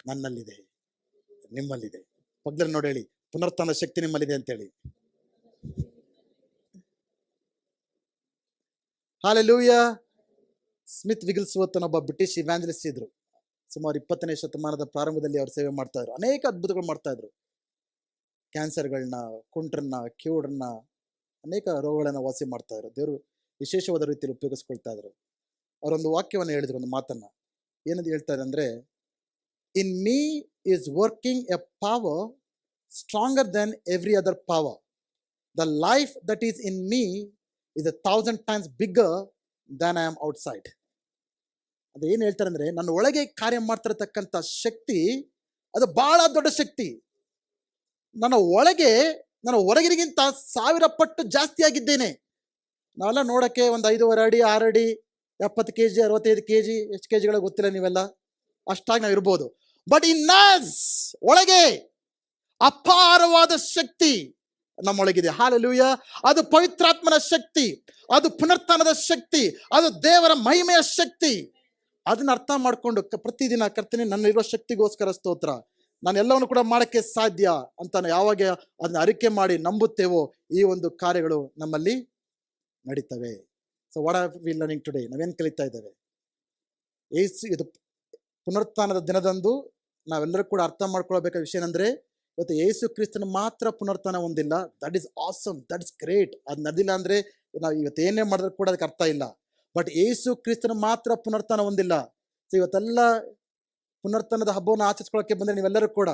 ನನ್ನಲ್ಲಿದೆ, ನಿಮ್ಮಲ್ಲಿದೆ. ಪಕ್ಕದಲ್ಲಿ ನೋಡಿ ಹೇಳಿ, ಪುನರುತ್ಥಾನದ ಶಕ್ತಿ ನಿಮ್ಮಲ್ಲಿದೆ ಅಂತೇಳಿ. ಹಾಲೆಲೂಯ. ಸ್ಮಿತ್ ವಿಗಿಲ್ಸ್ವರ್ತ್ ಒಬ್ಬ ಬ್ರಿಟಿಷ್ ಇವ್ಯಾಂಜಲಿಸ್ಟ್ ಇದ್ರು. ಸುಮಾರು 20ನೇ ಶತಮಾನದ ಪ್ರಾರಂಭದಲ್ಲಿ ಅವರು ಸೇವೆ ಮಾಡ್ತಾ ಇದ್ರು. ಅನೇಕ ಅದ್ಭುತಗಳು ಮಾಡ್ತಾ ಇದ್ರು. ಕ್ಯಾನ್ಸರ್ಗಳನ್ನ, ಕುಂಟ್ರನ್ನ, ಕ್ಯೂಡ್ರನ್ನ, ಅನೇಕ ರೋಗಗಳನ್ನ ವಾಸಿ ಮಾಡ್ತಾ ಇದ್ರು. ದೇವರು ವಿಶೇಷವಾದ ರೀತಿಯಲ್ಲಿ ಉಪಯೋಗಿಸ್ಕೊಳ್ತಾ ಇದ್ರು. ಅವರೊಂದು ವಾಕ್ಯವನ್ನು ಹೇಳಿದ್ರು, ಒಂದು ಮಾತನ್ನ. ಏನಂತ ಹೇಳ್ತಾರೆ ಅಂದ್ರೆ, in me is working A power stronger then every other power. The life that is in me is 1,000 times bigger than I am outside. ಅದು ಏನು ಹೇಳ್ತಾರೆ ಅಂದ್ರೆ, ನನ್ನ ಒಳಗೆ ಕಾರ್ಯ ಮಾಡ್ತಿರತಕ್ಕಂಥ ಶಕ್ತಿ ಅದು ಬಹಳ ದೊಡ್ಡ ಶಕ್ತಿ. ನನ್ನ ಹೊರಗಿರಿಗಿಂತ 1000 ಪಟ್ಟು ಜಾಸ್ತಿ ಆಗಿದ್ದೇನೆ. ನಾವೆಲ್ಲ ನೋಡಕ್ಕೆ ಒಂದು 5.5 ಅಡಿ 6 ಅಡಿ 70 kg 65 kg ಎಷ್ಟು kg ಗೊತ್ತಿಲ್ಲ, ನೀವೆಲ್ಲ ಅಷ್ಟಾಗಿ ನಾವು ಇರ್ಬೋದು. ಬಟ್ ಇನ್ ನಸ್, ಒಳಗೆ ಅಪಾರವಾದ ಶಕ್ತಿ ನಮ್ಮೊಳಗಿದೆ. ಹಾಲೆಲೂಯ. ಅದು ಪವಿತ್ರಾತ್ಮನ ಶಕ್ತಿ, ಅದು ಪುನರುತ್ಥಾನದ ಶಕ್ತಿ, ಅದು ದೇವರ ಮಹಿಮೆಯ ಶಕ್ತಿ. ಅದನ್ನ ಅರ್ಥ ಮಾಡ್ಕೊಂಡು ಪ್ರತಿದಿನ ಕರ್ತನೆ ನನ್ನಲ್ಲಿರುವ ಶಕ್ತಿಗೋಸ್ಕರ ಸ್ತೋತ್ರ, ನಾನು ಎಲ್ಲವನ್ನು ಕೂಡ ಮಾಡಕ್ಕೆ ಸಾಧ್ಯ ಅಂತ ಯಾವಾಗ ಅದನ್ನ ಅರಿಕೆ ಮಾಡಿ ನಂಬುತ್ತೇವೋ ಈ ಒಂದು ಕಾರ್ಯಗಳು ನಮ್ಮಲ್ಲಿ ನಡೀತವೆ. So what are we learning today? ನಾವೇನು ಕಲಿತಾ ಇದ್ದೇವೆ? ಇದು ಪುನರುತ್ಥಾನದ ದಿನದಂದು ನಾವೆಲ್ಲರೂ ಕೂಡ ಅರ್ಥ ಮಾಡ್ಕೊಳ್ಬೇಕಾದ ವಿಷಯ ಏನಂದ್ರೆ, ಇವತ್ತು ಯೇಸು ಕ್ರಿಸ್ತನ ಮಾತ್ರ ಪುನರುತ್ಥಾನ ಹೊಂದಿಲ್ಲ. That is awesome, that is great. ಅದು ನಡೆದಿಲ್ಲ ಅಂದ್ರೆ ನಾವು ಇವತ್ತು ಏನೇ ಮಾಡಿದ್ರು ಕೂಡ ಅದಕ್ಕೆ ಅರ್ಥ ಇಲ್ಲ. ಬಟ್ ಯೇಸು ಕ್ರಿಸ್ತನ ಮಾತ್ರ ಪುನರುತ್ಥಾನ ಹೊಂದಿಲ್ಲ. ಸೊ ಇವತ್ತೆಲ್ಲ ಪುನರುತ್ಥಾನದ ಹಬ್ಬವನ್ನು ಆಚರಿಸ್ಕೊಳ್ಳೋಕೆ ಬಂದರೆ ನೀವೆಲ್ಲರೂ ಕೂಡ,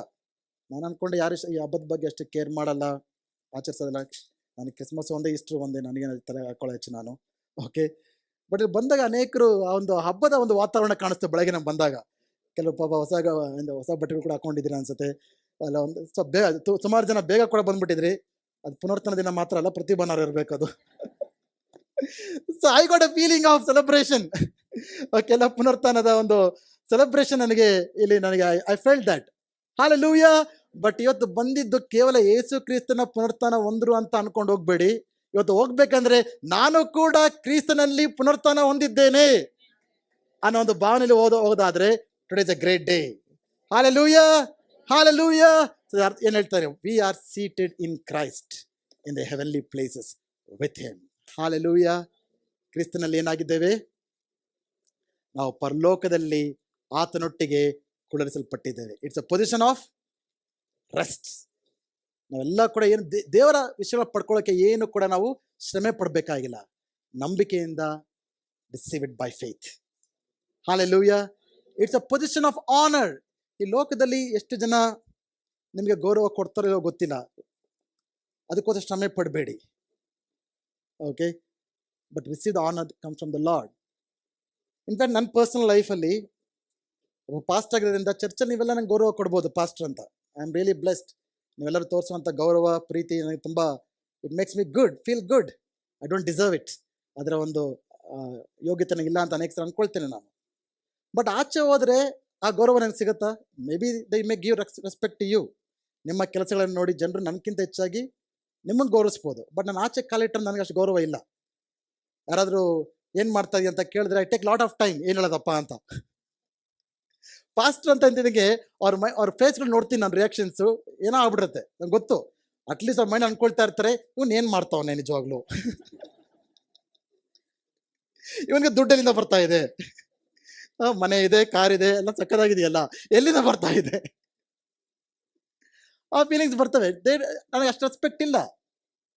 ನಾನು ಅನ್ಕೊಂಡೆ ಯಾರು ಈ ಹಬ್ಬದ ಬಗ್ಗೆ ಅಷ್ಟು ಕೇರ್ ಮಾಡಲ್ಲ, ಆಚರಿಸೋದಿಲ್ಲ. ನನಗೆ ಕ್ರಿಸ್ಮಸ್ ಒಂದೇ, ಈಸ್ಟರ್ ಒಂದೇ, ನನಗೇನು ತಲೆ ಹಾಕೊಳ್ಳೋ ಹೆಚ್ಚು ನಾನು. ಓಕೆ. ಬಟ್ ಇಲ್ಲಿ ಬಂದಾಗ ಅನೇಕರು ಆ ಒಂದು ಹಬ್ಬದ ಒಂದು ವಾತಾವರಣ ಕಾಣಿಸ್ತೇವೆ. ಬೆಳಗ್ಗೆ ನಮ್ಗೆ ಬಂದಾಗ ಕೆಲವು ಪಾಪ ಹೊಸ ಬಟ್ಟೆಗಳು ಕೂಡ ಹಾಕೊಂಡಿದ್ದೀರಿ ಅನ್ಸುತ್ತೆ. ಅಲ್ಲ, ಒಂದು ಸ್ವಲ್ಪ ಬೇಗ, ಸುಮಾರು ಜನ ಬೇಗ ಕೂಡ ಬಂದ್ಬಿಟ್ಟಿದ್ರಿ. ಅದು ಪುನರುತ್ಥಾನ ದಿನ ಮಾತ್ರ ಅಲ್ಲ, ಪ್ರತಿ ಭಾನುವಾರ ಇರಬೇಕು ಅದು. So I got a feeling of celebration. ಓಕೆಲ್ಲ, ಪುನರುತ್ಥಾನದ ಒಂದು ಸೆಲೆಬ್ರೇಷನ್ ನನಗೆ I felt that. Hallelujah. But ಇವತ್ತು ಬಂದಿದ್ದು ಕೇವಲ ಯೇಸು ಕ್ರಿಸ್ತನ ಪುನರುತ್ಥಾನ ಹೊಂದ್ರು ಅಂತ ಅನ್ಕೊಂಡು ಹೋಗ್ಬೇಡಿ. ಇವತ್ತು ಹೋಗ್ಬೇಕಂದ್ರೆ ನಾನು ಕೂಡ ಕ್ರಿಸ್ತನಲ್ಲಿ ಪುನರುತ್ಥಾನ ಹೊಂದಿದ್ದೇನೆ ಅನ್ನೋ ಒಂದು ಭಾವನೆಯಲ್ಲಿ ಹೋಗೋದಾದ್ರೆ today is a great day. Hallelujah, hallelujah. ಏನ್ ಹೇಳ್ತಾರೆ? We are seated in Christ in the heavenly places with him. Hallelujah. ಕ್ರಿಸ್ತನಲ್ಲಿ ಏನಾಗಿದ್ದೇವೆ? ನಾವು ಪರಲೋಕದಲ್ಲಿ ಆತನೊಟ್ಟಿಗೆ ಕುಳ್ಳರಿಸಲ್ಪಟ್ಟಿದ್ದೇವೆ. It's a position of rest. ನಾವೆಲ್ಲ ಕೂಡ ಏನು ದೇವರ ವಿಷಯ ಪಡ್ಕೊಳ್ಳೋಕೆ ಏನು ಕೂಡ ನಾವು ಶ್ರಮೆ ಪಡಬೇಕಾಗಿಲ್ಲ. ನಂಬಿಕೆಯಿಂದ receive it by faith. Hallelujah. It's a position of honour. ಈ ಲೋಕದಲ್ಲಿ ಎಷ್ಟು ಜನ ನಿಮಗೆ ಗೌರವ ಕೊಡ್ತಾರೋ ಗೊತ್ತಿಲ್ಲ, ಅದಕ್ಕೋಸ್ಕರ ಶ್ರಮೆ ಪಡಬೇಡಿ. Okay. But receive the honour comes from the Lord. In fact ನನ್ನ ಪರ್ಸನಲ್ ಲೈಫಲ್ಲಿ ಒಬ್ಬ ಪಾಸ್ಟ್ ಆಗಿರೋದ್ರಿಂದ ಚರ್ಚಲ್ಲಿ ನೀವೆಲ್ಲ ನಂಗೆ ಗೌರವ ಕೊಡ್ಬೋದು ಪಾಸ್ಟರ್ ಅಂತ. I am really blessed. ನೀವೆಲ್ಲರೂ ತೋರಿಸುವಂಥ ಗೌರವ ಪ್ರೀತಿ ನನಗೆ ತುಂಬ, it makes me good, feel good. I don't deserve it. ಅದರ ಒಂದು ಯೋಗ್ಯತೆ ನನಗಿಲ್ಲ ಅಂತ ಅನೇಕ ಸಲ ಅಂದ್ಕೊಳ್ತೇನೆ ನಾನು. ಬಟ್ ಆಚೆ ಹೋದರೆ ಆ ಗೌರವ ನನಗೆ ಸಿಗುತ್ತಾ? Maybe they may give respect to you. ನಿಮ್ಮ ಕೆಲಸಗಳನ್ನು ನೋಡಿ ಜನರು ನನಗಿಂತ ಹೆಚ್ಚಾಗಿ ನಿಮ್ಮನ್ನು ಗೌರವಿಸ್ಬೋದು. ಬಟ್ ನಾನು ಆಚೆ ಕಾಲಿಟ್ಟರೆ ನನಗೆ ಅಷ್ಟು ಗೌರವ ಇಲ್ಲ. ಯಾರಾದರೂ ಏನು ಮಾಡ್ತಾ ಇದೆಯಾ ಅಂತ ಕೇಳಿದ್ರೆ I take lot of time, ಏನು ಹೇಳೋದಪ್ಪ ಅಂತ. ಫಾಸ್ಟ್ ಅಂತ ನನಗೆ ಅವ್ರ ಫೇಸ್ಗಳು ನೋಡ್ತೀನಿ, ನಾನು ರಿಯಾಕ್ಷನ್ಸು ಏನೋ ಆಗ್ಬಿಡುತ್ತೆ. ನಂಗೆ ಗೊತ್ತು, ಅಟ್ಲೀಸ್ಟ್ ಅವ್ರ ಮೈಂಡ್ ಅನ್ಕೊಳ್ತಾ ಇರ್ತಾರೆ, ಇವನು ಏನು ಮಾಡ್ತಾವನೆ ನಿಜವಾಗ್ಲು, ಇವನಿಗೆ ದುಡ್ಡೆಲ್ಲಿಂದ ಬರ್ತಾ ಇದೆ, ಮನೆ ಇದೆ, ಕಾರ್ ಇದೆ, ಎಲ್ಲ ಸಕ್ಕದಾಗಿದೆಯಲ್ಲ, ಎಲ್ಲಿಂದ ಬರ್ತಾ ಇದೆ, ಆ ಫೀಲಿಂಗ್ಸ್ ಬರ್ತವೆ. ನನಗೆ ಅಷ್ಟು ರೆಸ್ಪೆಕ್ಟ್ ಇಲ್ಲ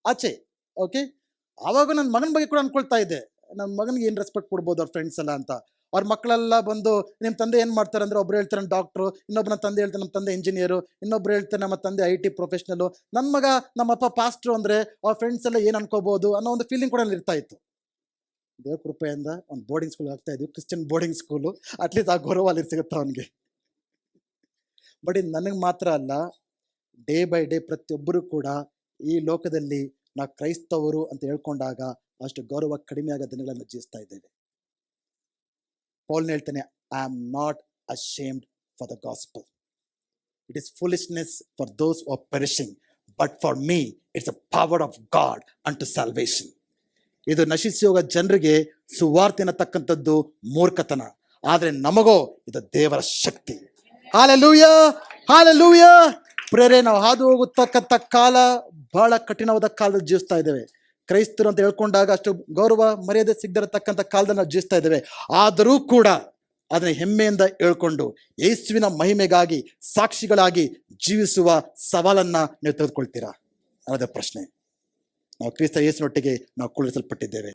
ಆಚೆ. ಓಕೆ. ಆವಾಗ ನನ್ನ ಮಗನ ಬಗ್ಗೆ ಕೂಡ ಅನ್ಕೊಳ್ತಾ ಇದ್ದೆ, ನನ್ನ ಮಗನಿಗೆ ಏನು ರೆಸ್ಪೆಕ್ಟ್ ಕೊಡ್ಬೋದು ಅವ್ರ ಫ್ರೆಂಡ್ಸ್ ಎಲ್ಲ ಅಂತ. ಅವ್ರ ಮಕ್ಕಳೆಲ್ಲ ಬಂದು ನಿಮ್ಮ ತಂದೆ ಏನು ಮಾಡ್ತಾರೆ ಅಂದರೆ, ಒಬ್ರು ಹೇಳ್ತಾರೆ ಡಾಕ್ಟ್ರು, ಇನ್ನೊಬ್ಬನ ತಂದೆ ಹೇಳ್ತಾರೆ ನಮ್ಮ ತಂದೆ ಇಂಜಿನಿಯರು, ಇನ್ನೊಬ್ರು ಹೇಳ್ತಾರೆ ನಮ್ಮ ತಂದೆ IT ಪ್ರೊಫೆಷ್ನಲು, ನನ್ನ ಮಗ ನಮ್ಮಪ್ಪ ಪಾಸ್ಟ್ರು ಅಂದರೆ ಅವ್ರ ಫ್ರೆಂಡ್ಸ್ ಎಲ್ಲ ಏನು ಅನ್ಕೋಬೋದು ಅನ್ನೋ ಒಂದು ಫೀಲಿಂಗ್ ಕೂಡ ಇರ್ತಾ ಇತ್ತು. ದೇವ್ರ ಕೃಪೆಯಿಂದ ಒಂದು ಬೋರ್ಡಿಂಗ್ ಸ್ಕೂಲ್ ಆಗ್ತಾ ಇದ್ವಿ, ಕ್ರಿಶ್ಚಿಯನ್ ಬೋರ್ಡಿಂಗ್ ಸ್ಕೂಲು. ಅಟ್ಲೀಸ್ಟ್ ಆ ಗೌರವ ಅಲ್ಲಿ ಸಿಗುತ್ತೆ ಅವನಿಗೆ. ಬಟ್ ಇದು ನನಗೆ ಮಾತ್ರ ಅಲ್ಲ, ಡೇ ಬೈ ಡೇ ಪ್ರತಿಯೊಬ್ಬರು ಕೂಡ ಈ ಲೋಕದಲ್ಲಿ ನಾವು ಕ್ರೈಸ್ತವರು ಅಂತ ಹೇಳ್ಕೊಂಡಾಗ ಅಷ್ಟು ಗೌರವ ಕಡಿಮೆ ಆಗೋ ದಿನಗಳನ್ನು ಜೀವಿಸ್ತಾ ಇದ್ದೇವೆ. ಪೌಲ್ ಹೇಳ್ತಾನೆ, I am not ashamed for the gospel. It is foolishness for those who are perishing, but for me it's a power of God unto salvation. ಇದು ನಶಿಸಿ ಹೋಗೋ ಜನರಿಗೆ ಸುವಾರ್ತೆ ಅನ್ನತಕ್ಕಂಥದ್ದು ಮೂರ್ಖತನ, ಆದರೆ ನಮಗೋ ಇದು ದೇವರ ಶಕ್ತಿ. Hallelujah, hallelujah. ಪ್ರೇರೆ, ನಾವು ಹಾದು ಹೋಗತಕ್ಕಂಥ ಕಾಲ ಬಹಳ ಕಠಿಣವಾದ ಕಾಲದಲ್ಲಿ ಜೀವಿಸ್ತಾ ಇದ್ದೇವೆ. ಕ್ರೈಸ್ತರು ಅಂತ ಹೇಳ್ಕೊಂಡಾಗ ಅಷ್ಟು ಗೌರವ ಮರ್ಯಾದೆ ಸಿಗದಿರತಕ್ಕಂಥ ಕಾಲದಲ್ಲಿ ನಾವು ಜೀವಿಸ್ತಾ ಇದ್ದೇವೆ. ಆದರೂ ಕೂಡ ಅದನ್ನ ಹೆಮ್ಮೆಯಿಂದ ಹೇಳ್ಕೊಂಡು ಯೇಸುವಿನ ಮಹಿಮೆಗಾಗಿ ಸಾಕ್ಷಿಗಳಾಗಿ ಜೀವಿಸುವ ಸವಾಲನ್ನ ನೀವು ತೆಗೆದುಕೊಳ್ತೀರಾ ಅನ್ನೋದೇ ಪ್ರಶ್ನೆ. ನಾವು ಕ್ರಿಸ್ತ ಯೇಸುನೊಟ್ಟಿಗೆ ನಾವು ಕುಳ್ಳಿಸಲ್ಪಟ್ಟಿದ್ದೇವೆ.